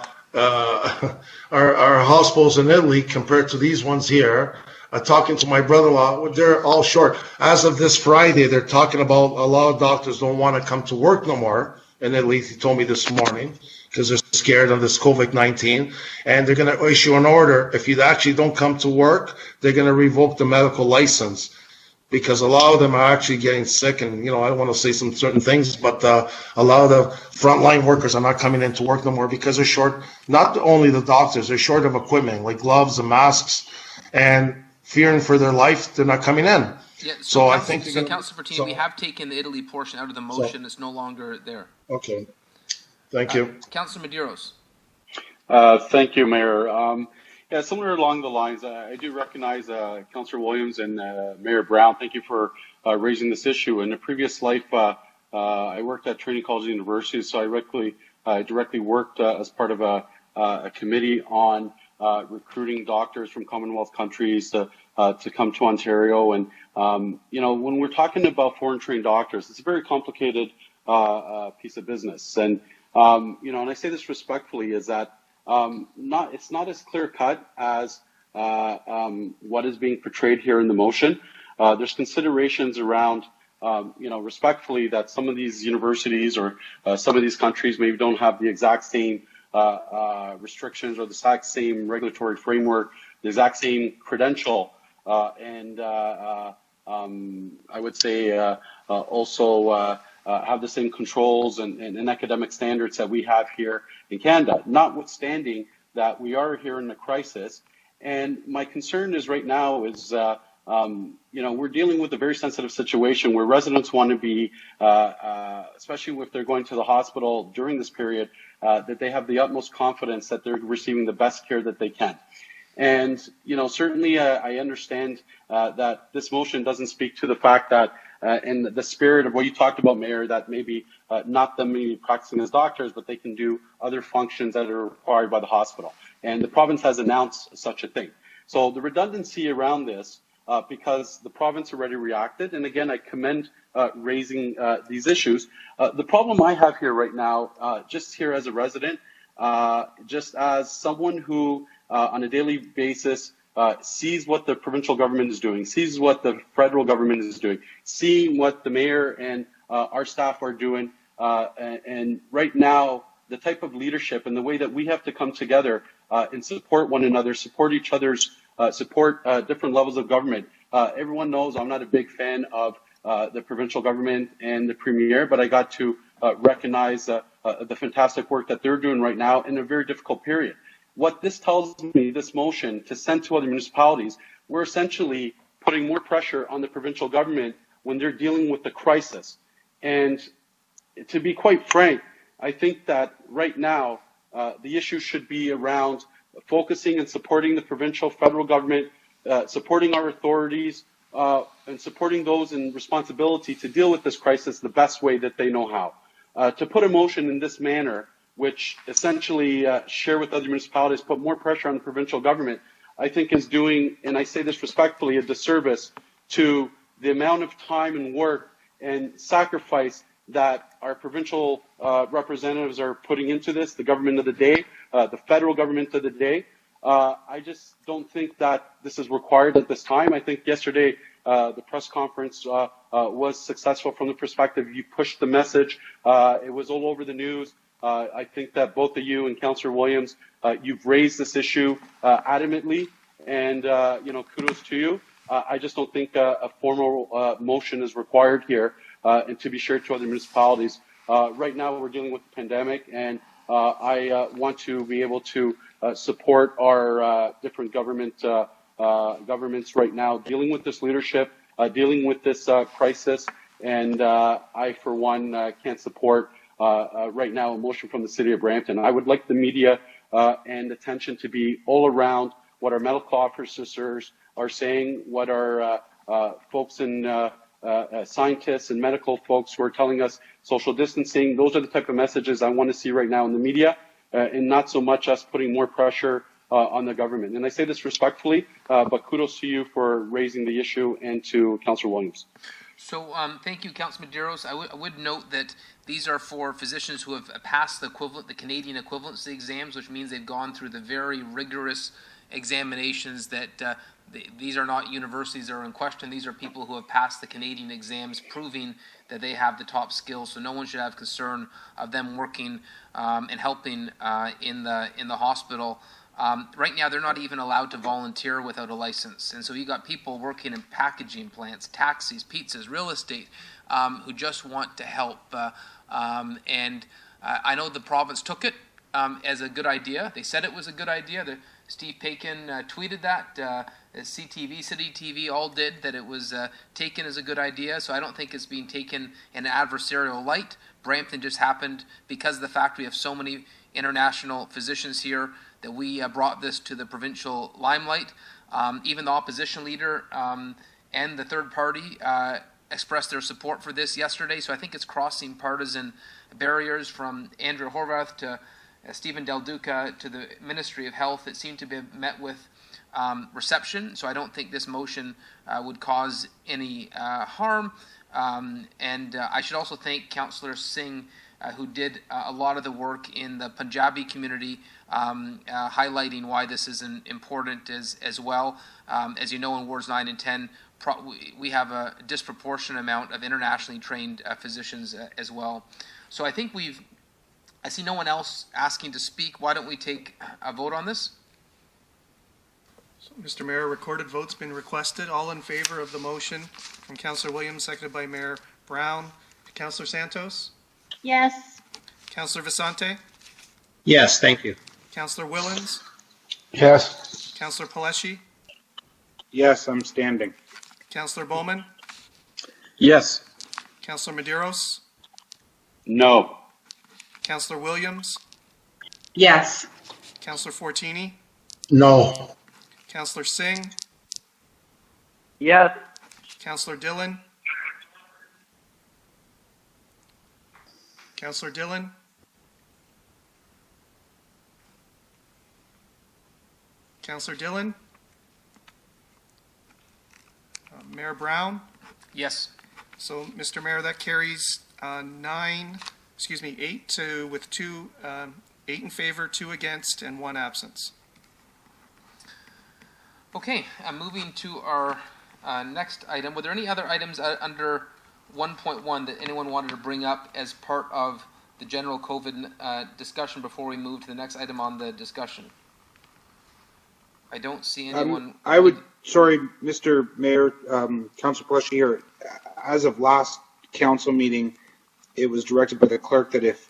hospitals in Italy compared to these ones here. Talking to my brother-in-law, they're all short. As of this Friday, they're talking about a lot of doctors don't want to come to work no more. And at least he told me this morning because they're scared of this COVID-19. And they're going to issue an order. If you actually don't come to work, they're going to revoke the medical license because a lot of them are actually getting sick. And, I don't want to say some certain things, but a lot of the frontline workers are not coming into work no more because they're short. Not only the doctors, they're short of equipment like gloves and masks and fearing for their life, they're not coming in. Yeah, so I think... So, Councillor Pertini, we have taken the Italy portion out of the motion. It's no longer there. Okay. Thank you. Councillor Medeiros. Thank you, Mayor. Similar along the lines, I do recognize Councillor Williams and Mayor Brown. Thank you for raising this issue. In a previous life, I worked at Trinity College University, so I directly worked as part of a committee on recruiting doctors from Commonwealth countries to come to Ontario. And, when we're talking about foreign trained doctors, it's a very complicated piece of business. And, and I say this respectfully is that it's not as clear cut as what is being portrayed here in the motion. There's considerations around, respectfully that some of these universities or some of these countries maybe don't have the exact same restrictions or the exact same regulatory framework, the exact same credential, and I would say also have the same controls and academic standards that we have here in Canada, notwithstanding that we are here in a crisis. And my concern is right now is, we're dealing with a very sensitive situation where residents want to be, especially if they're going to the hospital during this period, that they have the utmost confidence that they're receiving the best care that they can. And, certainly I understand that this motion doesn't speak to the fact that in the spirit of what you talked about, Mayor, that maybe not them maybe practicing as doctors, but they can do other functions that are required by the hospital. And the province has announced such a thing. So the redundancy around this, because the province already reacted, and again, I commend raising these issues. The problem I have here right now, just here as a resident, just as someone who on a daily basis sees what the provincial government is doing, sees what the federal government is doing, seeing what the mayor and our staff are doing, and right now the type of leadership and the way that we have to come together and support one another, support each other's, support different levels of government. Everyone knows I'm not a big fan of the provincial government and the premier, but I got to recognize the fantastic work that they're doing right now in a very difficult period. What this tells me, this motion to send to other municipalities, we're essentially putting more pressure on the provincial government when they're dealing with the crisis. And to be quite frank, I think that right now the issue should be around focusing and supporting the provincial, federal government, supporting our authorities, and supporting those in responsibility to deal with this crisis the best way that they know how. To put a motion in this manner, which essentially share with other municipalities, put more pressure on the provincial government, I think is doing, and I say this respectfully, a disservice to the amount of time and work and sacrifice that our provincial representatives are putting into this, the government of the day, the federal government of the day. I just don't think that this is required at this time. I think yesterday the press conference was successful from the perspective you pushed the message. It was all over the news. I think that both of you and Councillor Williams, you've raised this issue adamantly, and kudos to you. I just don't think a formal motion is required here, and to be shared to other municipalities. Right now, we're dealing with the pandemic, and I want to be able to support our different governments right now dealing with this leadership, dealing with this crisis, and I, for one, can't support right now a motion from the City of Brampton. I would like the media and attention to be all around what our medical officers are saying, what our folks in scientists and medical folks who are telling us social distancing. Those are the type of messages I want to see right now in the media, and not so much us putting more pressure on the government. And I say this respectfully, but kudos to you for raising the issue, and to Councillor Williams. So thank you, Councillor Medeiros. I would note that these are for physicians who have passed the Canadian equivalency exams, which means they've gone through the very rigorous examinations that these are not universities that are in question. These are people who have passed the Canadian exams, proving that they have the top skills. So no one should have concern of them working and helping in the hospital. Right now, they're not even allowed to volunteer without a license. And so you got people working in packaging plants, taxis, pizzas, real estate, who just want to help. And I know the province took it as a good idea. They said it was a good idea. Steve Paikin tweeted that. CTV, City TV all did, that it was taken as a good idea. So I don't think it's being taken in an adversarial light. Brampton just happened, because of the fact we have so many international physicians here, that we brought this to the provincial limelight. Even the opposition leader and the third party expressed their support for this yesterday. So I think it's crossing partisan barriers, from Andrew Horvath to Stephen Del Duca to the Ministry of Health. It seemed to be met with reception. So I don't think this motion would cause any harm. And I should also thank Councillor Singh, who did a lot of the work in the Punjabi community, highlighting why this is important as well. As you know, in Wards 9 and 10, we have a disproportionate amount of internationally trained physicians as well. So I think I see no one else asking to speak. Why don't we take a vote on this? So, Mr. Mayor, recorded vote's been requested. All in favor of the motion from Councillor Williams, seconded by Mayor Brown. Councillor Santos? Yes. Councillor Vicente? Yes, thank you. Councillor Willens? Yes. Councillor Paleshi? Yes, I'm standing. Councillor Bowman? Yes. Councillor Medeiros? No. Councillor Williams? Yes. Councillor Fortini? No. Councillor Singh? Yes. Councillor Dillon? Councillor Dillon? Councillor Dillon? Mayor Brown? Yes. So, Mr. Mayor, that carries 8 to, with 8 in favor, 2 against, and 1 absence. Okay, moving to our next item. Were there any other items under 1.1 that anyone wanted to bring up as part of the general COVID discussion before we move to the next item on the discussion? I don't see anyone. Sorry, Mr. Mayor, Councilor Pelleshi here. As of last council meeting, it was directed by the clerk that if,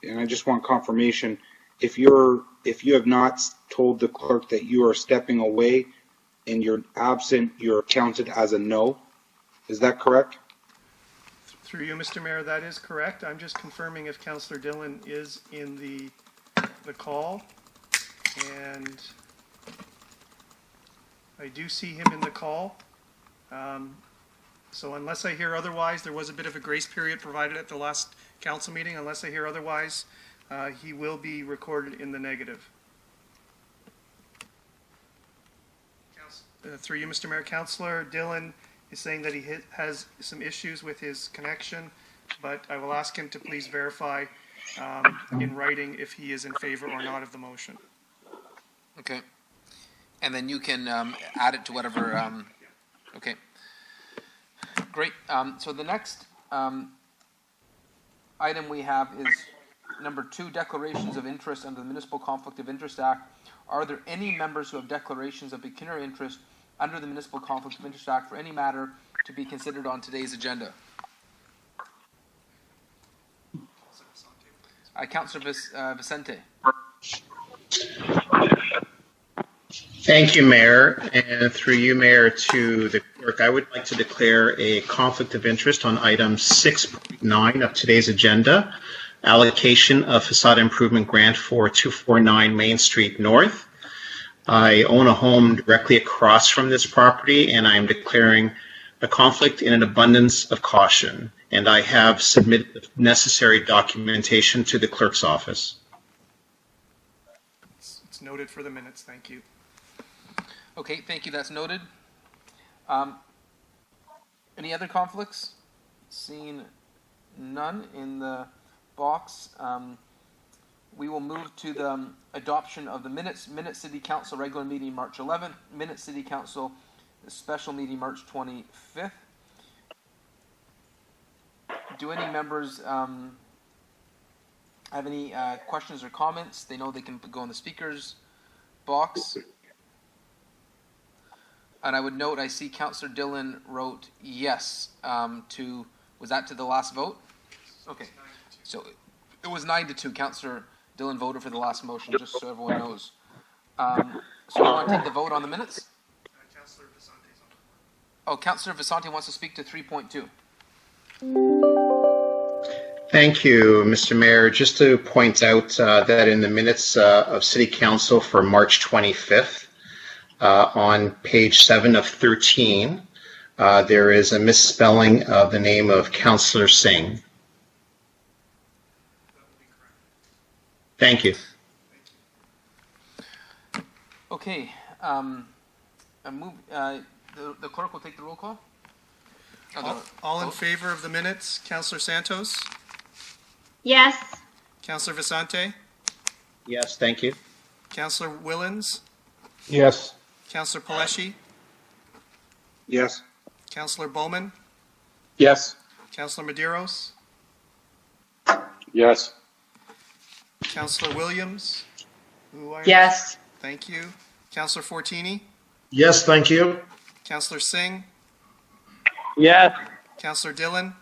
and I just want confirmation, if you have not told the clerk that you are stepping away and you're absent, you're counted as a no. Is that correct? Through you, Mr. Mayor, that is correct. I'm just confirming if Councillor Dillon is in the call. And I do see him in the call. So unless I hear otherwise, there was a bit of a grace period provided at the last council meeting. Unless I hear otherwise, he will be recorded in the negative. Through you, Mr. Mayor, Councillor Dillon is saying that he has some issues with his connection, but I will ask him to please verify in writing if he is in favor or not of the motion. Okay. And then you can add it to whatever. Okay. Great. So the next item we have is number 2, declarations of interest under the Municipal Conflict of Interest Act. Are there any members who have declarations of pecuniary interest under the Municipal Conflict of Interest Act for any matter to be considered on today's agenda? Councillor Vicente. Thank you, Mayor. And through you, Mayor, to the clerk, I would like to declare a conflict of interest on item 6.9 of today's agenda, allocation of facade improvement grant for 249 Main Street North. I own a home directly across from this property, and I am declaring a conflict in an abundance of caution. And I have submitted the necessary documentation to the clerk's office. It's noted for the minutes. Thank you. Okay, thank you. That's noted. Any other conflicts? Seeing none in the box. We will move to the adoption of the minutes. Minutes City Council regular meeting March 11th. Minutes City Council special meeting March 25th. Do any members have any questions or comments? They know they can go in the speakers box. And I would note, I see Councillor Dillon wrote yes was that to the last vote? Okay. So it was 9-2. Councillor Dillon voted for the last motion, just so everyone knows. So you want to take the vote on the minutes? Councillor Visante's on. Oh, Councillor Visante wants to speak to 3.2. Thank you, Mr. Mayor. Just to point out that in the minutes of City Council for March 25th, on page 7 of 13, there is a misspelling of the name of Councillor Singh. Thank you. Okay. The clerk will take the roll call. All in favor of the minutes, Councillor Santos? Yes. Councillor Visante? Yes, thank you. Councillor Willens? Yes. Councillor Pelleshi? Yes. Councillor Bowman? Yes. Councillor Medeiros? Yes. Councillor Williams? Yes. Thank you. Councillor Fortini? Yes, thank you. Councillor Singh? Yes. Councillor Dillon?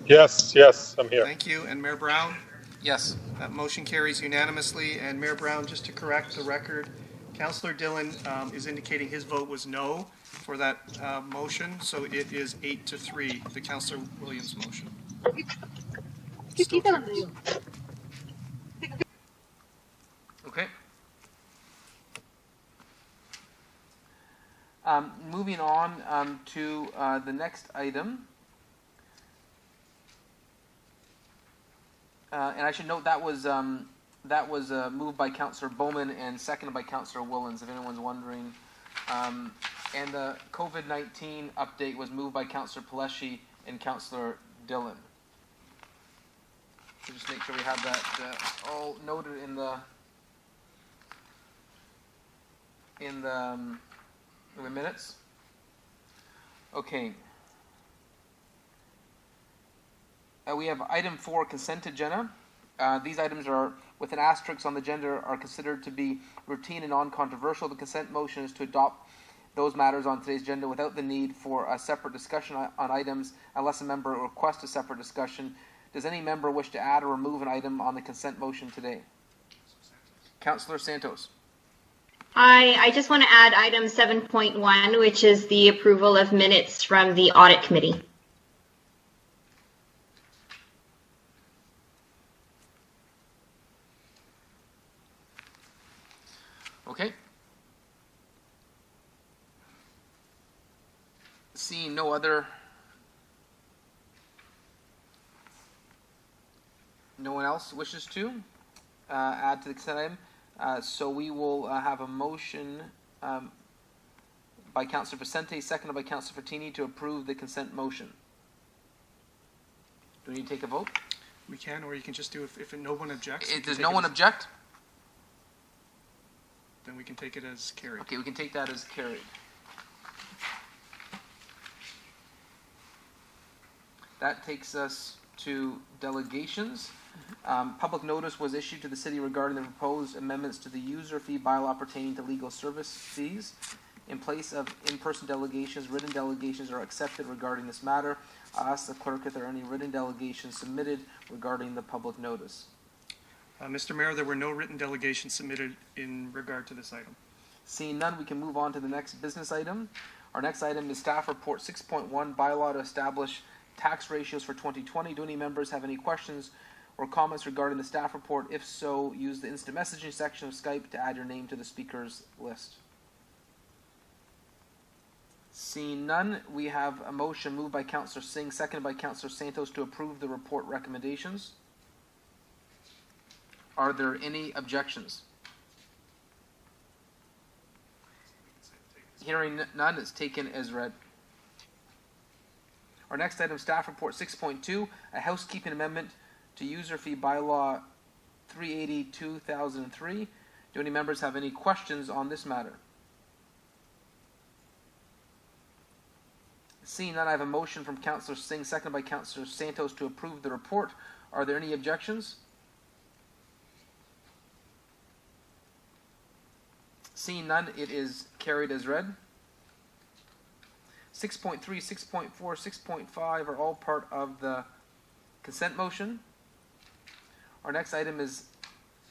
Yes, I'm here. Thank you. And Mayor Brown? Yes. That motion carries unanimously. And Mayor Brown, just to correct the record, Councillor Dillon is indicating his vote was no for that motion, so it is 8-3, the Councillor Williams motion. Still carries. Okay. Moving on to the next item. And I should note that was moved by Councillor Bowman and seconded by Councillor Willens, if anyone's wondering. And the COVID-19 update was moved by Councillor Pelleshi and Councillor Dillon. So just make sure we have that all noted in the minutes. we have item 4, consent agenda. These items are with an asterisk on the agenda are considered to be routine and non-controversial. The consent motion is to adopt those matters on today's agenda without the need for a separate discussion on items unless a member requests a separate discussion. Does any member wish to add or remove an item on the consent motion today? Councillor Santos. I just want to add item 7.1, which is the approval of minutes from the audit committee. Okay. Seeing no one else wishes to add to the consent item, so we will have a motion by Councillor Vicente, seconded by Councillor Fertini, to approve the consent motion. Do we need to take a vote? We can, or you can just do if no one objects. Does no one object? Then we can take it as carried. Okay, we can take that as carried. That takes us to delegations. Public notice was issued to the city regarding the proposed amendments to the user fee bylaw pertaining to legal service fees. In place of in-person delegations, written delegations are accepted regarding this matter. I ask the clerk if there are any written delegations submitted regarding the public notice. Mr. Mayor, there were no written delegations submitted in regard to this item. Seeing none, we can move on to the next business item. Our next item is staff report 6.1, bylaw to establish tax ratios for 2020. Do any members have any questions or comments regarding the staff report? If so, use the instant messaging section of Skype to add your name to the speakers list. Seeing none, we have a motion moved by Councillor Singh, seconded by Councillor Santos, to approve the report recommendations. Are there any objections? Hearing none, it's taken as read. Our next item, staff report 6.2, a housekeeping amendment to user fee bylaw 380/2003. Do any members have any questions on this matter? Seeing none, I have a motion from Councillor Singh, seconded by Councillor Santos, to approve the report. Are there any objections? Seeing none, it is carried as read. 6.3, 6.4, 6.5 are all part of the consent motion. Our next item is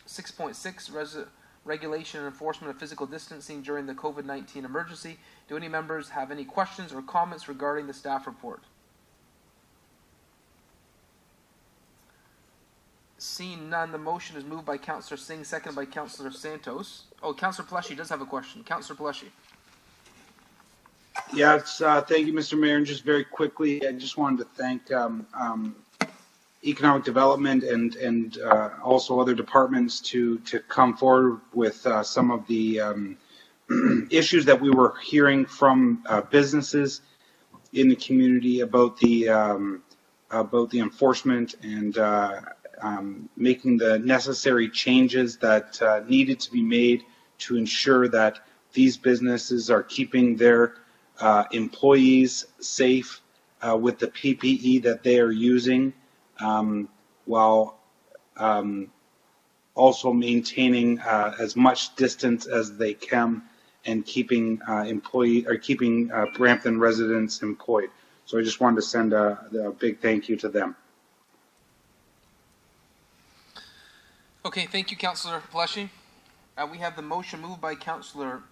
6.6, regulation and enforcement of physical distancing during the COVID-19 emergency. Do any members have any questions or comments regarding the staff report? Seeing none, the motion is moved by Councillor Singh, seconded by Councillor Santos. Oh, Councillor Paleschi does have a question. Councillor Paleschi. Yes, thank you, Mr. Mayor. And just very quickly, I just wanted to thank Economic Development and also other departments to come forward with some of the issues that we were hearing from businesses in the community about the enforcement and making the necessary changes that needed to be made to ensure that these businesses are keeping their employees safe with the PPE that they are using, while also maintaining as much distance as they can and keeping Brampton residents employed. So I just wanted to send a big thank you to them. Okay, thank you, Councillor Paleschi. We have the motion moved by Councillor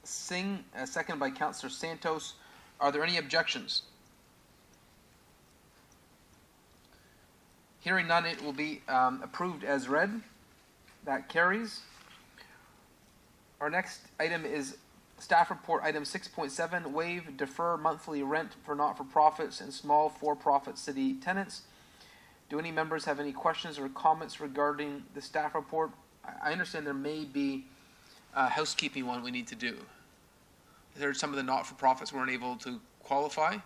Singh, seconded by Councillor Santos. Are there any objections? Hearing none, it will be approved as read. That carries. Our next item is staff report item 6.7, waive, defer monthly rent for not-for-profits and small for-profit city tenants. Do any members have any questions or comments regarding the staff report? I understand there may be a housekeeping one we need to do. There are some of the not-for-profits weren't able to qualify.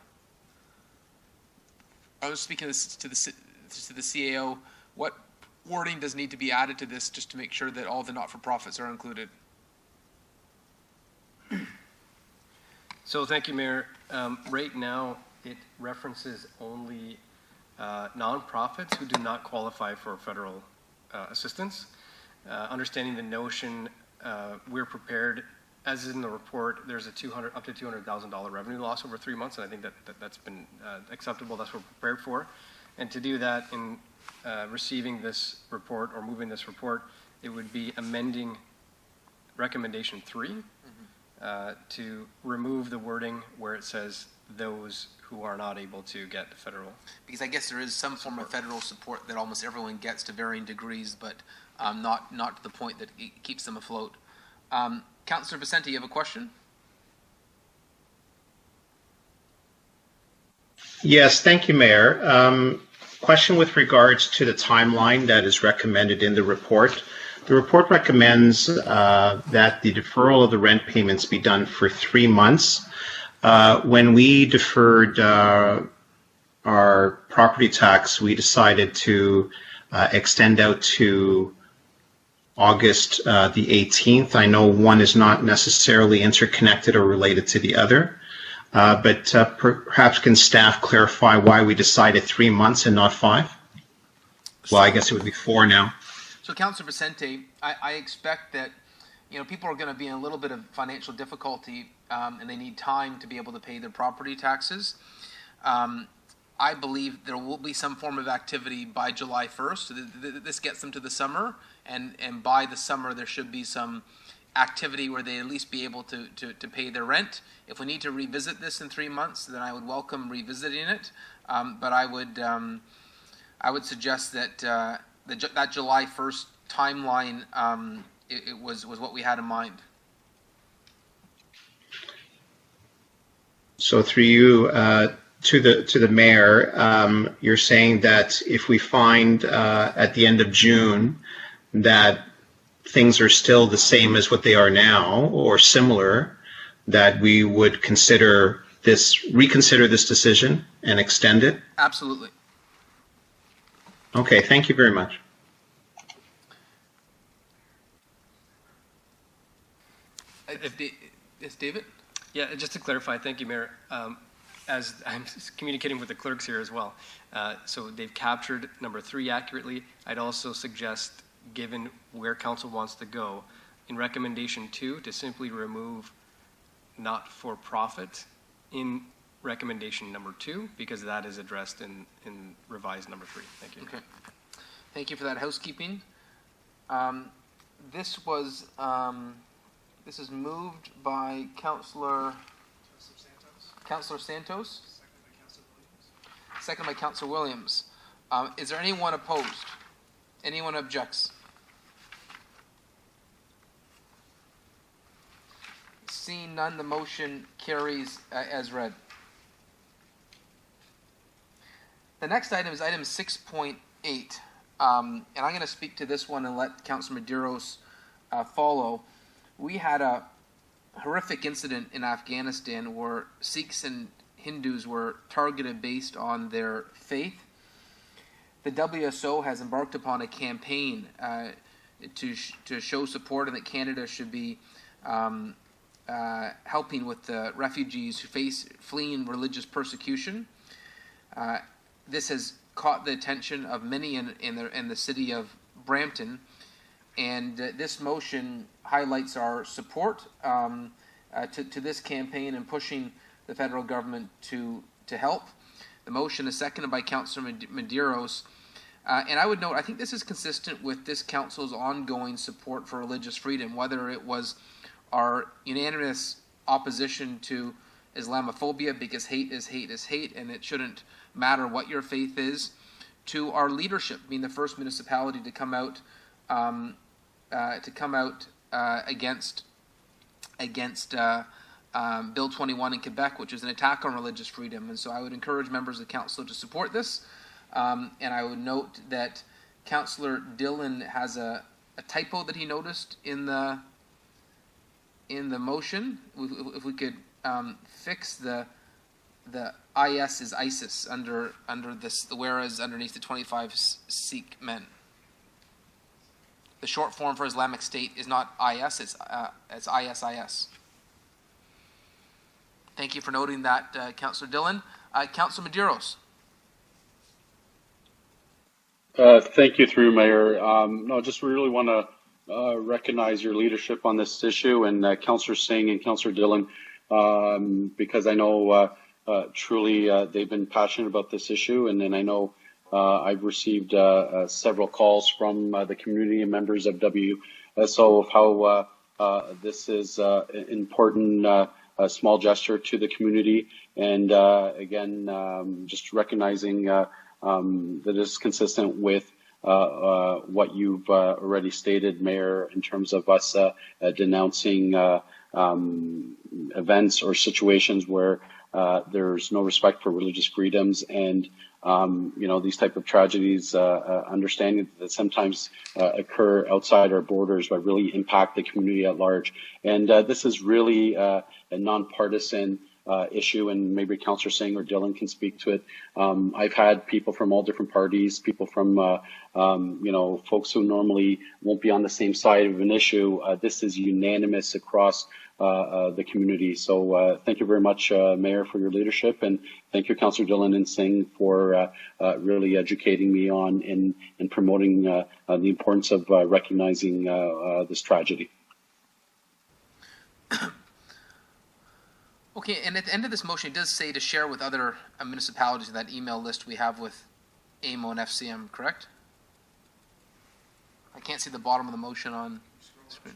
I was speaking to the CAO. What wording does need to be added to this just to make sure that all the not-for-profits are included? So thank you, Mayor. Right now, it references only nonprofits who do not qualify for federal assistance. Understanding the notion, we're prepared, as is in the report, there's a up to $200,000 revenue loss over 3 months, and I think that's been acceptable. That's what we're prepared for. And to do that in receiving this report or moving this report, it would be amending recommendation 3 to remove the wording where it says those who are not able to get federal. Because I guess there is some form of federal support that almost everyone gets to varying degrees, but not to the point that it keeps them afloat. Councillor Vicente, you have a question? Yes, thank you, Mayor. Question with regards to the timeline that is recommended in the report. The report recommends that the deferral of the rent payments be done for 3 months. When we deferred our property tax, we decided to extend out to August the 18th. I know one is not necessarily interconnected or related to the other, but perhaps can staff clarify why we decided 3 months and not 5? Well, I guess it would be 4 now. So, Councillor Vicente, I expect that people are going to be in a little bit of financial difficulty, and they need time to be able to pay their property taxes. I believe there will be some form of activity by July 1st. This gets them to the summer, and by the summer there should be some activity where they at least be able to pay their rent. If we need to revisit this in 3 months, then I would welcome revisiting it. But I would suggest that that July 1st timeline it was what we had in mind. So through you to the mayor, you're saying that if we find at the end of June that things are still the same as what they are now or similar, that we would reconsider this decision and extend it? Absolutely. Okay, thank you very much. Yes, David? Yeah, just to clarify, thank you, Mayor. As I'm communicating with the clerks here as well, so they've captured number 3 accurately. I'd also suggest, given where council wants to go, in recommendation 2, to simply remove not-for-profit in recommendation number 2, because that is addressed in revised number 3. Thank you. Okay. Thank you for that housekeeping. This is moved by Councillor Santos. Second by Councillor Williams. Is there anyone opposed? Anyone objects? Seeing none, the motion carries as read. The next item is item 6.8, and I'm going to speak to this one and let Councillor Medeiros follow. We had a horrific incident in Afghanistan where Sikhs and Hindus were targeted based on their faith. The WSO has embarked upon a campaign to show support, and that Canada should be helping with the refugees who face fleeing religious persecution. This has caught the attention of many in the city of Brampton, and this motion highlights our support to this campaign and pushing the federal government to help. The motion is seconded by Councillor Medeiros, and I would note, I think this is consistent with this council's ongoing support for religious freedom, whether it was our unanimous opposition to Islamophobia, because hate is hate is hate, and it shouldn't matter what your faith is, to our leadership being the first municipality to come out against Bill 21 in Quebec, which is an attack on religious freedom. And so I would encourage members of council to support this. And I would note that Councillor Dillon has a typo that he noticed in the motion. If we could fix the IS is ISIS under this, whereas underneath the 25 Sikh men. The short form for Islamic State is not IS, it's ISIS. Thank you for noting that, Councillor Dillon. Councillor Medeiros. Thank you, through Mayor. No, just really want to recognize your leadership on this issue, and Councillor Singh and Councillor Dillon, because I know truly they've been passionate about this issue, and then I know I've received several calls from the community and members of WSO of how this is an important small gesture to the community, and again, just recognizing that it's consistent with what you've already stated, Mayor, in terms of us denouncing events or situations where there's no respect for religious freedoms, and these type of tragedies, understanding that sometimes occur outside our borders but really impact the community at large. And this is really a nonpartisan issue, and maybe Councillor Singh or Dillon can speak to it. I've had people from all different parties, people from folks who normally won't be on the same side of an issue. This is unanimous across the community. So thank you very much, Mayor, for your leadership, and thank you, Councillor Dillon and Singh, for really educating me on and promoting the importance of recognizing this tragedy. Okay, and at the end of this motion, it does say to share with other municipalities in that email list we have with AMO and FCM, correct? I can't see the bottom of the motion on screen.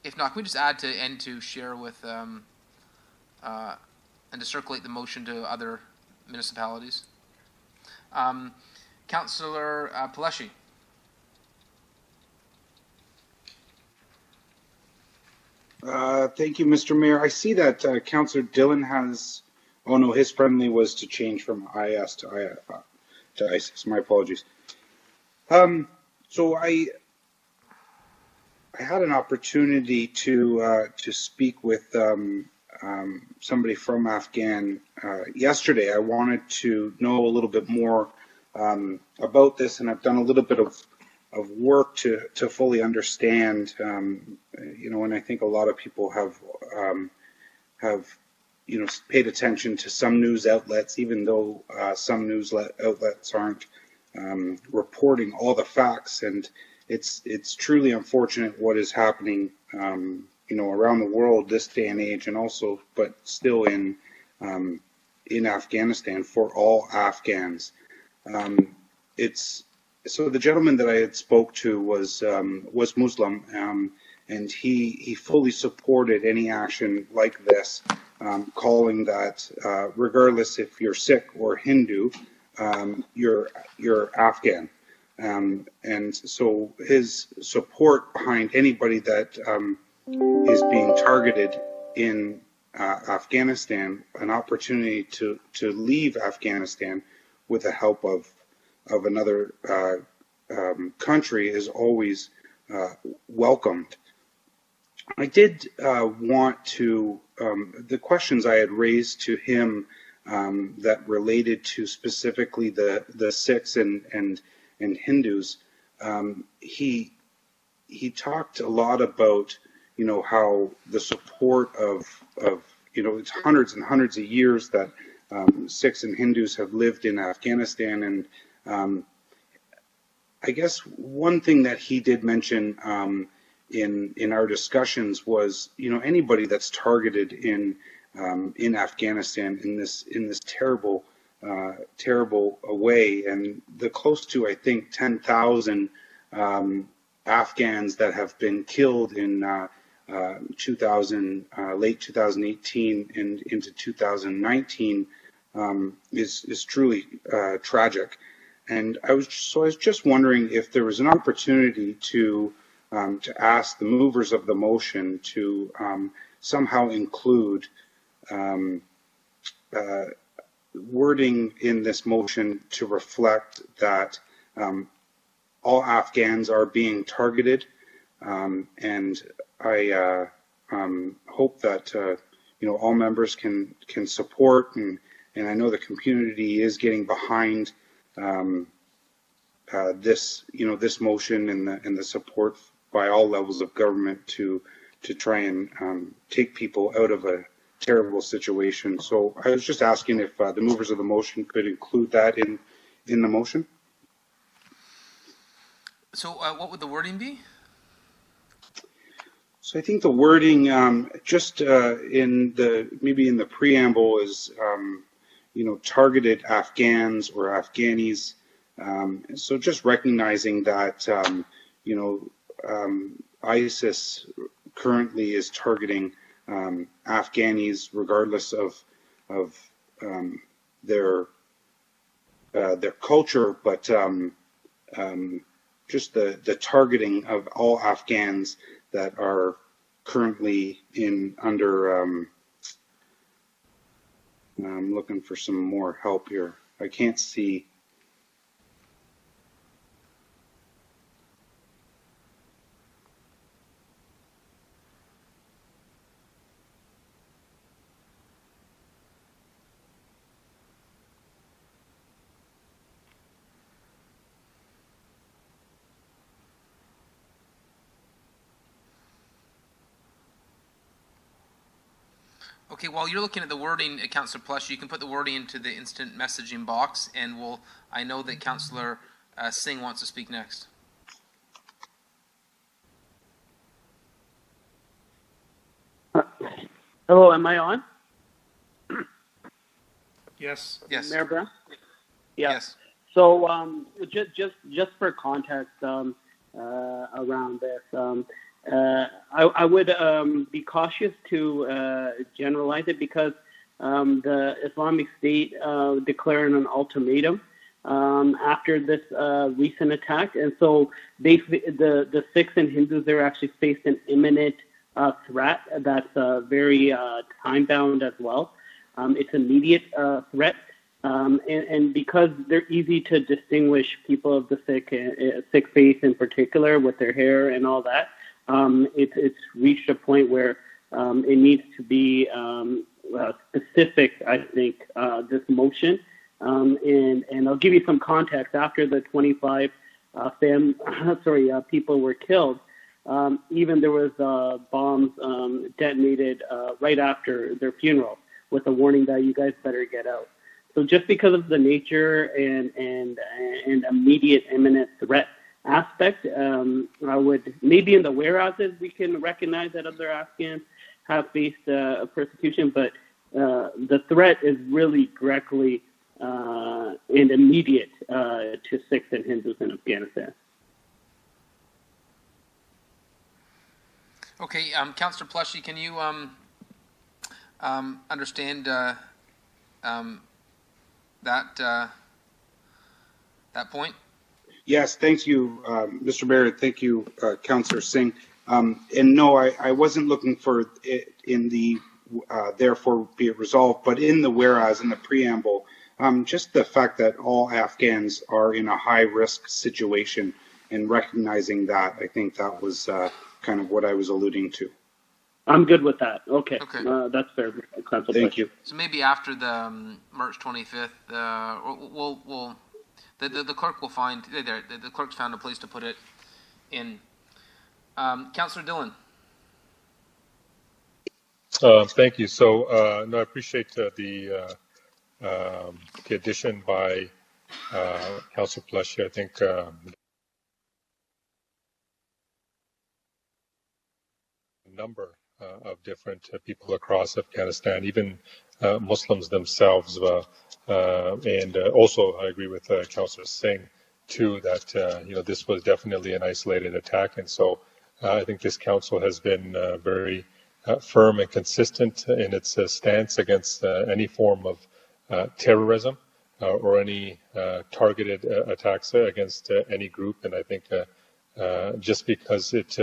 If not, can we just add to share with, and to circulate the motion to other municipalities? Councillor Paleshi. Thank you, Mr. Mayor. I see that Councillor Dillon has, oh no, his friendly was to change from IS to ISIS. My apologies. So I had an opportunity to speak with somebody from Afghan yesterday. I wanted to know a little bit more about this, and I've done a little bit of work to fully understand, and I think a lot of people have paid attention to some news outlets, even though some news outlets aren't reporting all the facts, and it's truly unfortunate what is happening, around the world this day and age, and also, but still in Afghanistan for all Afghans. So the gentleman that I had spoke to was Muslim, and he fully supported any action like this, calling that regardless if you're Sikh or Hindu, you're Afghan. And so his support behind anybody that is being targeted in Afghanistan, an opportunity to leave Afghanistan with the help of another country is always welcomed. I did want to, the questions I had raised to him that related to specifically the Sikhs and Hindus, he talked a lot about, how the support of it's hundreds and hundreds of years that Sikhs and Hindus have lived in Afghanistan, and I guess one thing that he did mention in our discussions was, anybody that's targeted in Afghanistan in this terrible way, and the close to, I think, 10,000 Afghans that have been killed in late 2018 and into 2019 is truly tragic. And I was just wondering if there was an opportunity to ask the movers of the motion to somehow include wording in this motion to reflect that all Afghans are being targeted, and I hope that all members can support, and I know the community is getting behind this motion and the support by all levels of government to try and take people out of a terrible situation. So I was just asking if the movers of the motion could include that in in the motion. So what would the wording be? So I think the wording, just maybe in the preamble is, targeted Afghans or Afghanis. So just recognizing that, ISIS currently is targeting Afghanis regardless of their culture, but just the targeting of all Afghans that are currently under. I'm looking for some more help here. I can't see. Okay, while you're looking at the wording, Councillor Plush, you can put the wording into the instant messaging box, and I know that Councillor Singh wants to speak next. Hello, am I on? Yes. Yes. Mayor Brown? Yeah. Yes. So just for context around this, I would be cautious to generalize it because the Islamic State declared an ultimatum after this recent attack, and so the Sikhs and Hindus there actually faced an imminent threat that's very time-bound as well. It's an immediate threat, and because they're easy to distinguish people of the Sikh faith in particular with their hair and all that, it's reached a point where it needs to be specific, I think, this motion. And I'll give you some context. After the 25 people were killed, even there was bombs detonated right after their funeral with a warning that you guys better get out. So just because of the nature and immediate imminent threat aspect, I would maybe in the whereases we can recognize that other Afghans have faced persecution, but the threat is really directly and immediate to Sikhs and Hindus in Afghanistan. Okay, Councillor Plushy, can you understand that point? Yes, thank you, Mr. Mayor. Thank you, Councillor Singh. And no, I wasn't looking for it in the therefore be it resolved, but in the whereas, in the preamble, just the fact that all Afghans are in a high-risk situation and recognizing that, I think that was kind of what I was alluding to. I'm good with that. Okay. That's fair. Thank you. So maybe after the March 25th, the clerk will find there. The clerk's found a place to put it in. Councillor Dillon. Thank you. So, no, I appreciate the addition by Councillor Plushy. I think number of different people across Afghanistan, even Muslims themselves, and also I agree with Councillor Singh too that this was definitely an isolated attack, and so I think this council has been very firm and consistent in its stance against any form of terrorism or any targeted attacks against any group, and I think just because it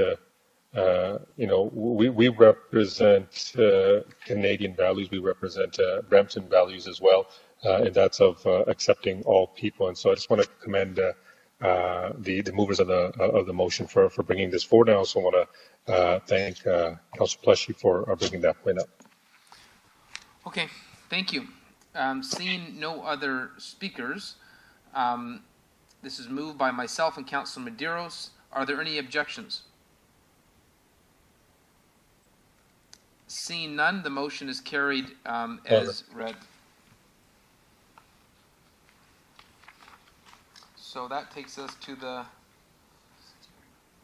we represent Canadian values, we represent Brampton values as well, and that's of accepting all people. And so I just want to commend the movers of the motion for bringing this forward. And I also want to thank Councillor Plushy for bringing that point up. Okay, thank you. Seeing no other speakers, this is moved by myself and Councillor Medeiros. Are there any objections? Seeing none, the motion is carried as read. So that takes us to the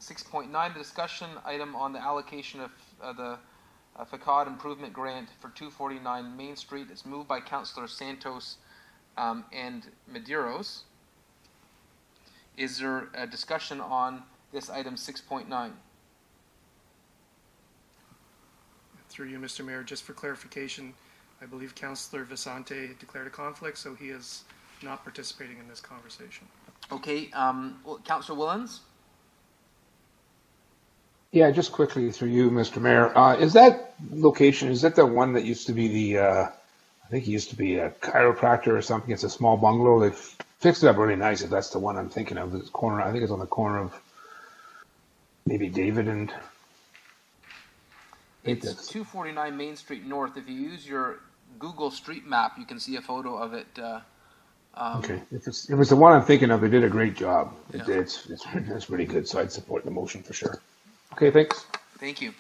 6.9, the discussion item on the allocation of the facade improvement grant for 249 Main Street. It's moved by Councillor Santos and Medeiros. Is there a discussion on this item 6.9? Through you, Mr. Mayor, just for clarification, I believe Councillor Vicente declared a conflict, so he is not participating in this conversation. Okay, Councillor Willens? Yeah, just quickly through you, Mr. Mayor. Is that location, is that the one that used to be the, I think it used to be a chiropractor or something? It's a small bungalow. They've fixed it up really nice, if that's the one I'm thinking of. This corner, I think it's on the corner of maybe David and... It's 249 Main Street North. If you use your Google Street Map, you can see a photo of it. Okay, if it was the one I'm thinking of, they did a great job. Yeah. It's really good, so I'd support the motion for sure. Okay, thanks. Thank you.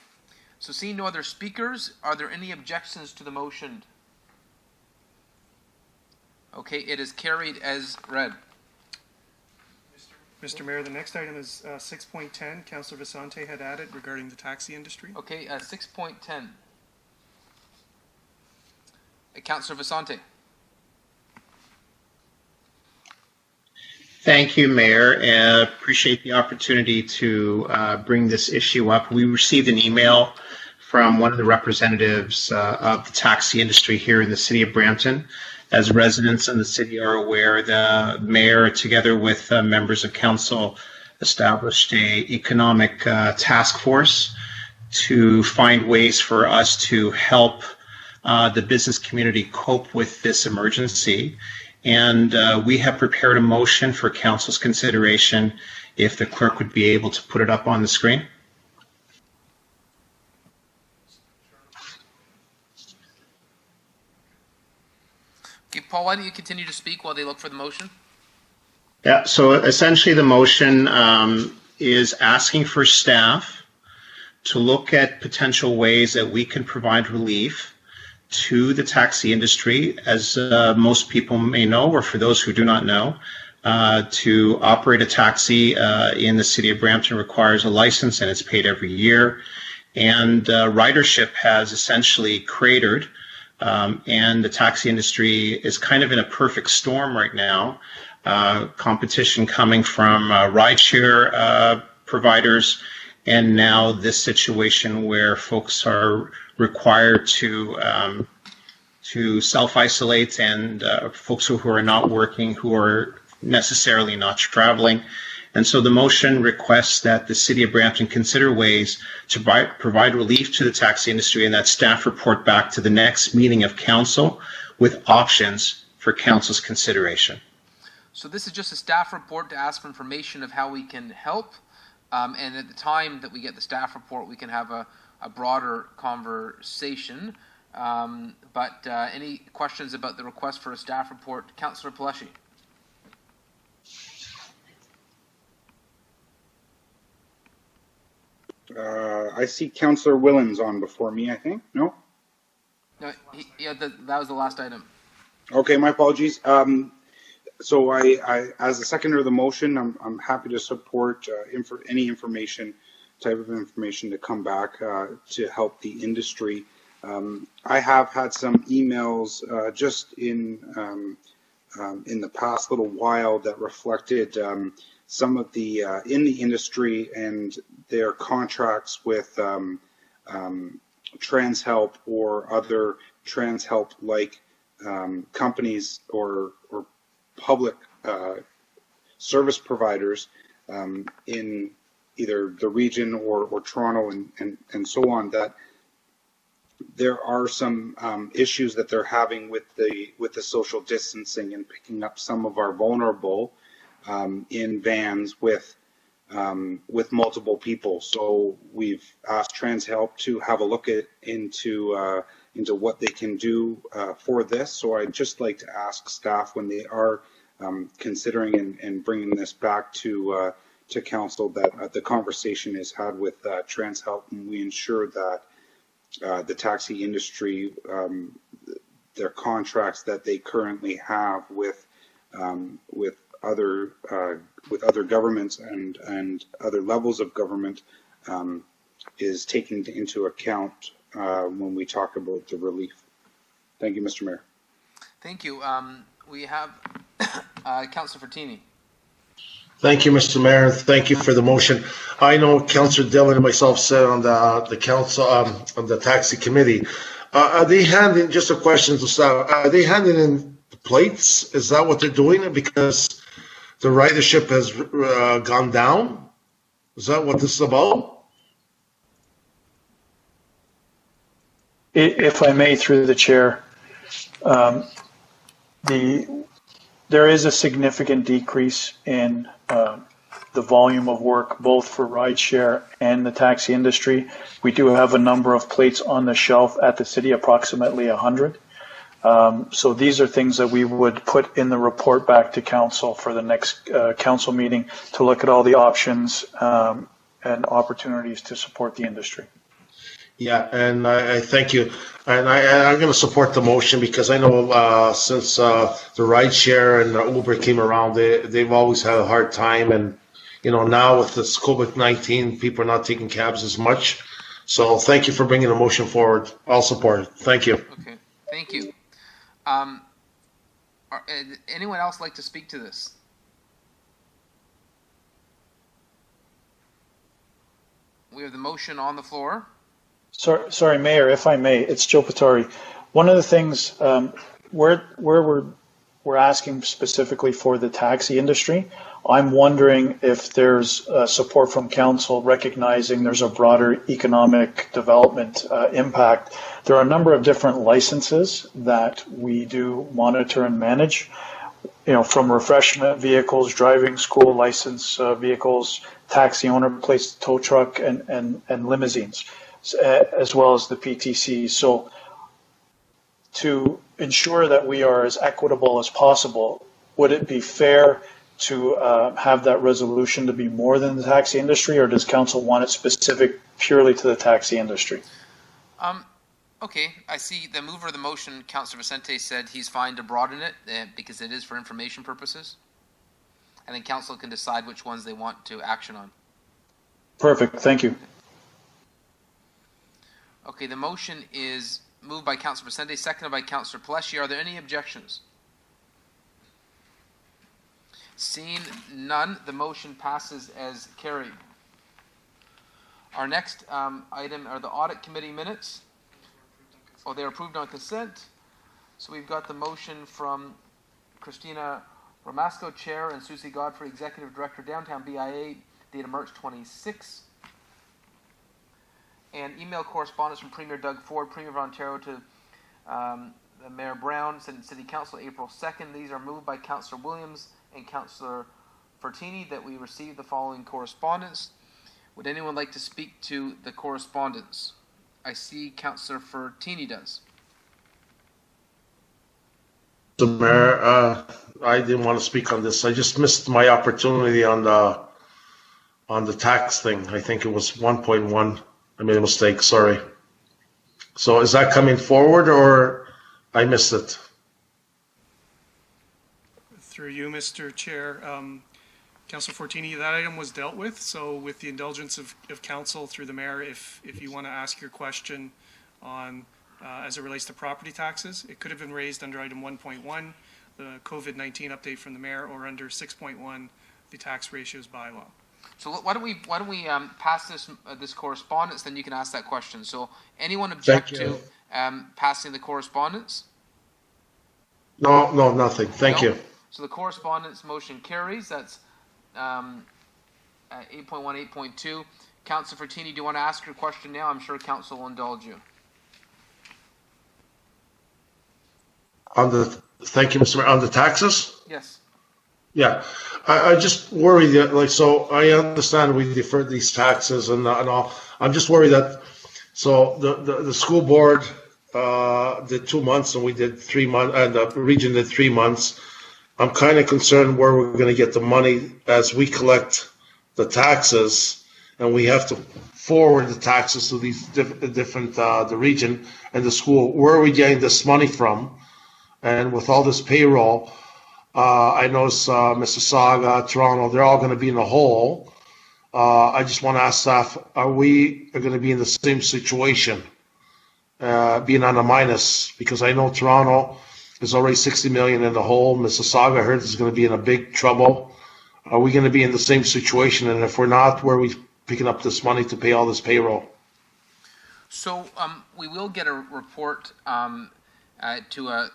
So seeing no other speakers, are there any objections to the motion? Okay, it is carried as read. Mr. Mayor, the next item is 6.10. Councillor Vicente had added regarding the taxi industry. Okay, 6.10. Councillor Vicente. Thank you, Mayor. Appreciate the opportunity to bring this issue up. We received an email from one of the representatives of the taxi industry here in the city of Brampton. As residents in the city are aware, the mayor, together with members of council, established a economic task force to find ways for us to help the business community cope with this emergency. And we have prepared a motion for council's consideration. If the clerk would be able to put it up on the screen. Okay, Paul, why don't you continue to speak while they look for the motion? Yeah, so essentially the motion is asking for staff to look at potential ways that we can provide relief to the taxi industry. As most people may know, or for those who do not know, to operate a taxi in the city of Brampton requires a license, and it's paid every year. And ridership has essentially cratered, and the taxi industry is kind of in a perfect storm right now. Competition coming from rideshare providers, and now this situation where folks are required to self-isolate, and folks who are not working, who are necessarily not traveling. And so the motion requests that the city of Brampton consider ways to provide relief to the taxi industry, and that staff report back to the next meeting of council with options for council's consideration. So this is just a staff report to ask for information of how we can help. And at the time that we get the staff report, we can have a broader conversation. But any questions about the request for a staff report? Councillor Paleshi. I see Councillor Willens on before me, I think. No? No, that was the last item. Okay, my apologies. So I, as the seconder of the motion, I'm happy to support any type of information to come back to help the industry. I have had some emails just in the past little while that reflected some of the in the industry and their contracts with TransHelp or other TransHelp like companies or public service providers in either the region or Toronto and so on, that there are some issues that they're having with the social distancing and picking up some of our vulnerable in vans with multiple people. So we've asked TransHelp to have a look into what they can do for this. So I'd just like to ask staff, when they are considering and bringing this back to council, that the conversation is had with TransHelp, and we ensure that the taxi industry, their contracts that they currently have with other governments and other levels of government is taken into account when we talk about the relief. Thank you, Mr. Mayor. Thank you. We have Councillor Fortini. Thank you, Mr. Mayor, and thank you for the motion. I know Councillor Dillon and myself said on the council, on the taxi committee, are they handing, just a question to staff, are they handing in the plates? Is that what they're doing? Because the ridership has gone down? Is that what this is about? If I may, through the chair, there is a significant decrease in the volume of work, both for rideshare and the taxi industry. We do have a number of plates on the shelf at the city, approximately 100. So these are things that we would put in the report back to council for the next council meeting to look at all the options and opportunities to support the industry. Yeah, and I thank you. And I'm going to support the motion because I know since the rideshare and the Uber came around, they've always had a hard time. And, you know, now with this COVID-19, people are not taking cabs as much. So thank you for bringing the motion forward. I'll support it. Thank you. Okay, thank you. Anyone else like to speak to this? We have the motion on the floor. Sorry, Mayor, if I may, it's Joe Patari. One of the things where we're asking specifically for the taxi industry, I'm wondering if there's support from council recognizing there's a broader economic development impact. There are a number of different licenses that we do monitor and manage, you know, from refreshment vehicles, driving school license vehicles, taxi owner placed tow truck and limousines, as well as the PTC. So to ensure that we are as equitable as possible, would it be fair to have that resolution to be more than the taxi industry, or does council want it specific purely to the taxi industry? Okay, I see the mover of the motion, Councillor Vicente, said he's fine to broaden it because it is for information purposes. And then council can decide which ones they want to action on. Perfect, thank you. Okay, the motion is moved by Councillor Vicente, seconded by Councillor Pelletier. Are there any objections? Seeing none, the motion passes as carried. Our next item are the audit committee minutes. Oh, they're approved on consent. So we've got the motion from Christina Ramasco, Chair, and Susie Godfrey, Executive Director, Downtown BIA, dated March 26. And email correspondence from Premier Doug Ford, Premier of Ontario, to Mayor Brown, City Council, April 2nd. These are moved by Councillor Williams and Councillor Fortini that we received the following correspondence. Would anyone like to speak to the correspondence? I see Councillor Fortini does. Mr. Mayor, I didn't want to speak on this. I just missed my opportunity on the tax thing. I think it was 1.1. I made a mistake, sorry. So is that coming forward or I missed it? Through you, Mr. Chair, Councillor Fortini, that item was dealt with. So with the indulgence of council through the mayor, if you want to ask your question on as it relates to property taxes, it could have been raised under item 1.1, the COVID-19 update from the mayor, or under 6.1, the tax ratios bylaw. So why don't we pass this correspondence? Then you can ask that question. So anyone object to passing the correspondence? No, nothing. Thank you. So the correspondence motion carries. That's 8.1, 8.2. Councillor Fortini, do you want to ask your question now? I'm sure council will indulge you. Thank you, Mr. Mayor. On the taxes? Yes. Yeah, I just worry that, so I understand we deferred these taxes and all. I'm just worried that, so the school board did 2 months and we did 3 months, and the region did 3 months. I'm kind of concerned where we're going to get the money as we collect the taxes, and we have to forward the taxes to these different the region and the school. Where are we getting this money from? And with all this payroll, I notice Mississauga, Toronto, they're all going to be in the hole. I just want to ask staff, are we going to be in the same situation, being on the minus? Because I know Toronto is already 60 million in the hole. Mississauga, I heard, is going to be in a big trouble. Are we going to be in the same situation? And if we're not, where are we picking up this money to pay all this payroll? So we will get a report to a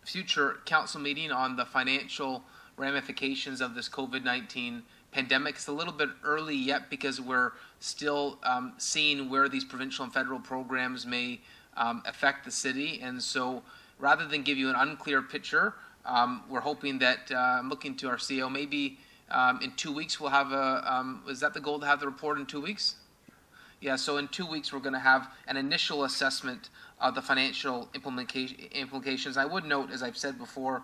future council meeting on the financial ramifications of this COVID-19 pandemic. It's a little bit early yet because we're still seeing where these provincial and federal programs may affect the city. And so rather than give you an unclear picture, we're hoping that, I'm looking to our CEO, maybe in 2 weeks we'll have is that the goal, to have the report in 2 weeks? Yeah, so in 2 weeks we're going to have an initial assessment of the financial implications. I would note, as I've said before,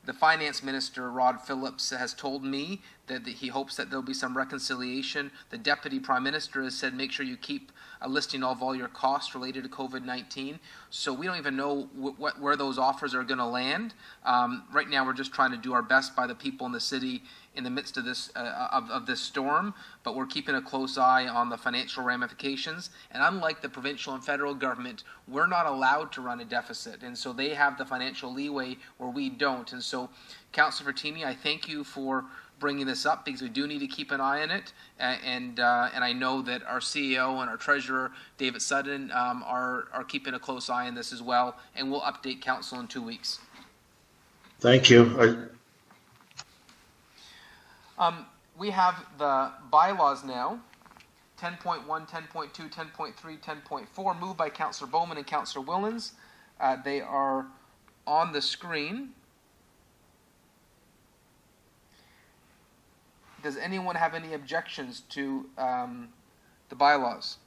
the finance minister, Rod Phillips, has told me that he hopes that there'll be some reconciliation. The deputy prime minister has said, make sure you keep a listing of all your costs related to COVID-19. So we don't even know where those offers are going to land. Right now, we're just trying to do our best by the people in the city in the midst of this of this storm, but we're keeping a close eye on the financial ramifications. And unlike the provincial and federal government, we're not allowed to run a deficit, and so they have the financial leeway where we don't. And so, Councillor Fertini, I thank you for bringing this up because we do need to keep an eye on it. And I know that our CEO and our treasurer, David Sutton, are keeping a close eye on this as well. And we'll update council in 2 weeks. Thank you. We have the bylaws now, 10.1, 10.2, 10.3, 10.4, moved by Councillor Bowman and Councillor Willens. They are on the screen. Does anyone have any objections to the bylaws?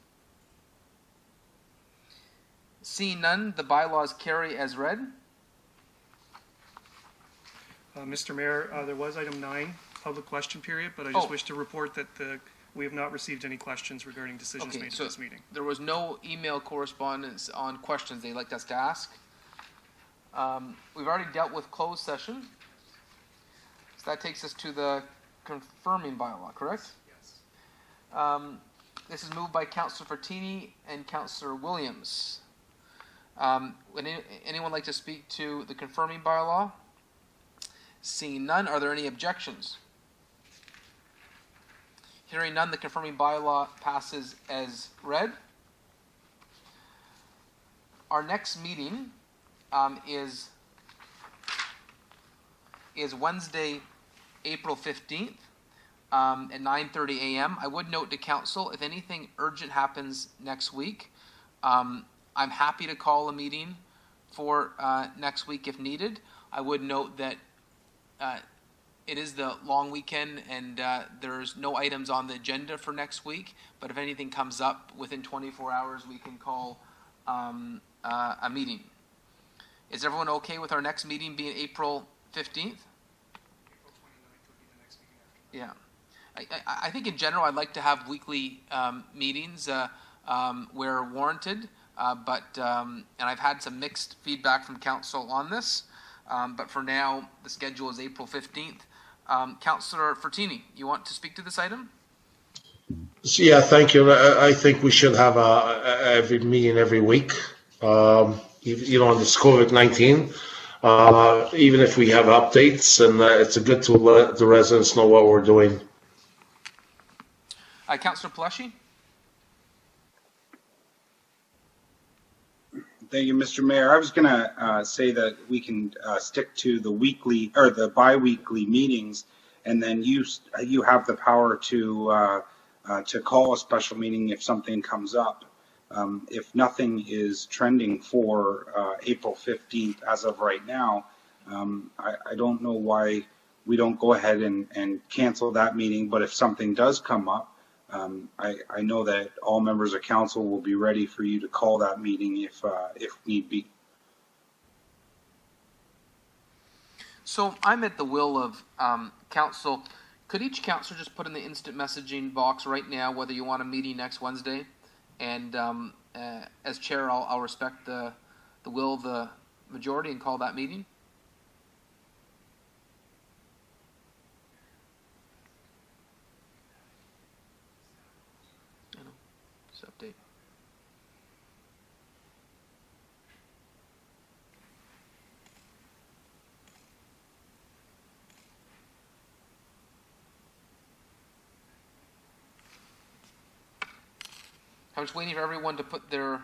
Seeing none, the bylaws carry as read. Mr. Mayor, there was item 9, public question period, but I just wish to report that we have not received any questions regarding decisions made at this meeting. There was no email correspondence on questions they'd like us to ask. We've already dealt with closed session. So that takes us to the confirming bylaw, correct? Yes. This is moved by Councillor Fertini and Councillor Williams. Would anyone like to speak to the confirming bylaw? Seeing none, are there any objections? Hearing none, the confirming bylaw passes as read. Our next meeting is Wednesday, April 15th at 9:30 a.m. I would note to council, if anything urgent happens next week, I'm happy to call a meeting for next week if needed. I would note that it is the long weekend and there's no items on the agenda for next week, but if anything comes up within 24 hours, we can call a meeting. Is everyone okay with our next meeting being April 15th? Yeah. I think in general I'd like to have weekly meetings where warranted, and I've had some mixed feedback from council on this, but for now the schedule is April 15th. Councillor Fertini, you want to speak to this item? Yeah, thank you. I think we should have every meeting every week, on this COVID-19. Even if we have updates, and it's good to let the residents know what we're doing. Councillor Palashi? Thank you, Mr. Mayor. I was going to say that we can stick to the weekly or the bi-weekly meetings, and then you have the power to call a special meeting if something comes up. If nothing is trending for April 15th as of right now, I don't know why we don't go ahead and cancel that meeting. But if something does come up, I know that all members of council will be ready for you to call that meeting if need be. So I'm at the will of council. Could each councillor just put in the instant messaging box right now whether you want a meeting next Wednesday? And as chair, I'll respect the will of the majority and call that meeting. just waiting for everyone to put their.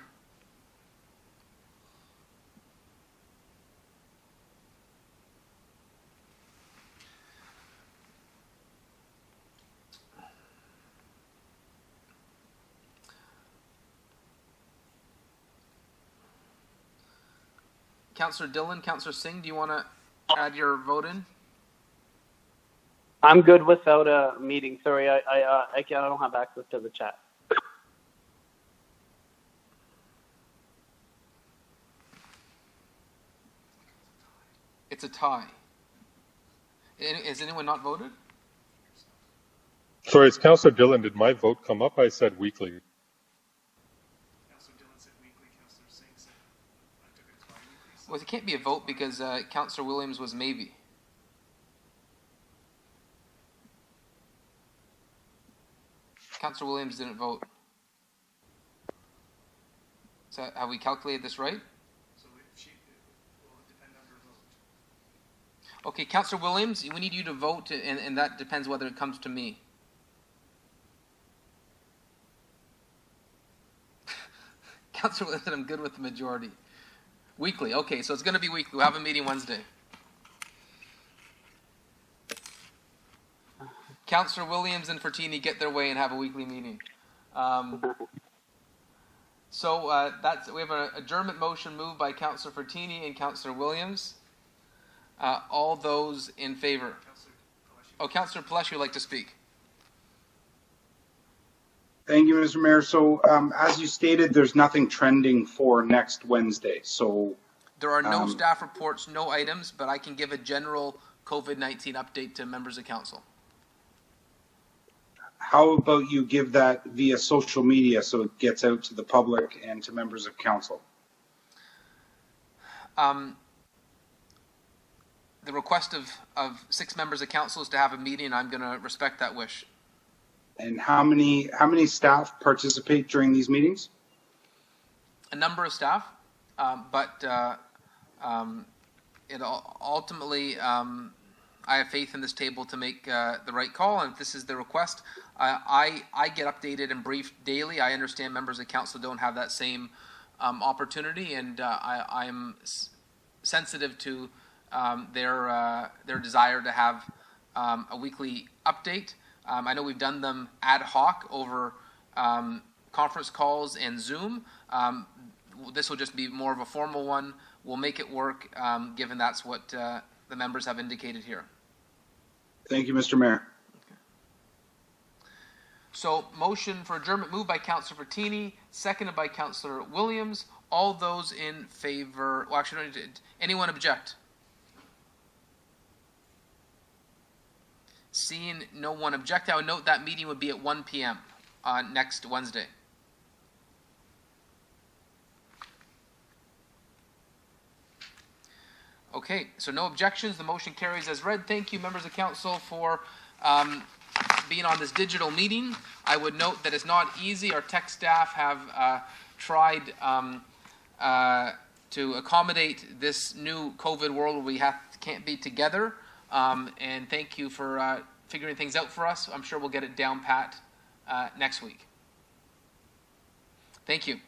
Councillor Dillon, Councillor Singh, do you want to add your vote in? I'm good without a meeting. Sorry, I don't have access to the chat. It's a tie. Has anyone not voted? Sorry, it's Councillor Dillon. Did my vote come up? I said weekly. Well, it can't be a vote because Councillor Williams was maybe. Councillor Williams didn't vote. So have we calculated this right? Okay, Councillor Williams, we need you to vote, and that depends whether it comes to me. Councillor Williams said I'm good with the majority. Weekly, okay, so it's going to be weekly. We'll have a meeting Wednesday. Councillor Williams and Fertini get their way and have a weekly meeting. So we have an adjournment motion moved by Councillor Fertini and Councillor Williams. All those in favor? Oh, Councillor Palesh, would like to speak. Thank you, Mr. Mayor. So, as you stated, there's nothing trending for next Wednesday. So there are no staff reports, no items, but I can give a general COVID-19 update to members of council. how about you give that via social media so it gets out to the public and to members of council? The request of 6 members of council is to have a meeting, and I'm going to respect that wish. And how many staff participate during these meetings? A number of staff, but it ultimately, I have faith in this table to make the right call, and if this is the request, I get updated and briefed daily. I understand members of council don't have that same opportunity, and I'm sensitive to their desire to have a weekly update. I know we've done them ad hoc over conference calls and Zoom. This will just be more of a formal one. We'll make it work, given that's what the members have indicated here. Thank you, Mr. Mayor. Okay. So, motion for adjournment moved by Councillor Fertini, seconded by Councillor Williams. All those in favor? Well, actually, anyone object? Seeing no one object, I would note that meeting would be at 1 p.m. Next Wednesday. Okay, so no objections. The motion carries as read. Thank you, members of council, for being on this digital meeting. I would note that it's not easy. Our tech staff have tried to accommodate this new COVID world where we can't be together. And thank you for figuring things out for us. I'm sure we'll get it down pat next week. Thank you.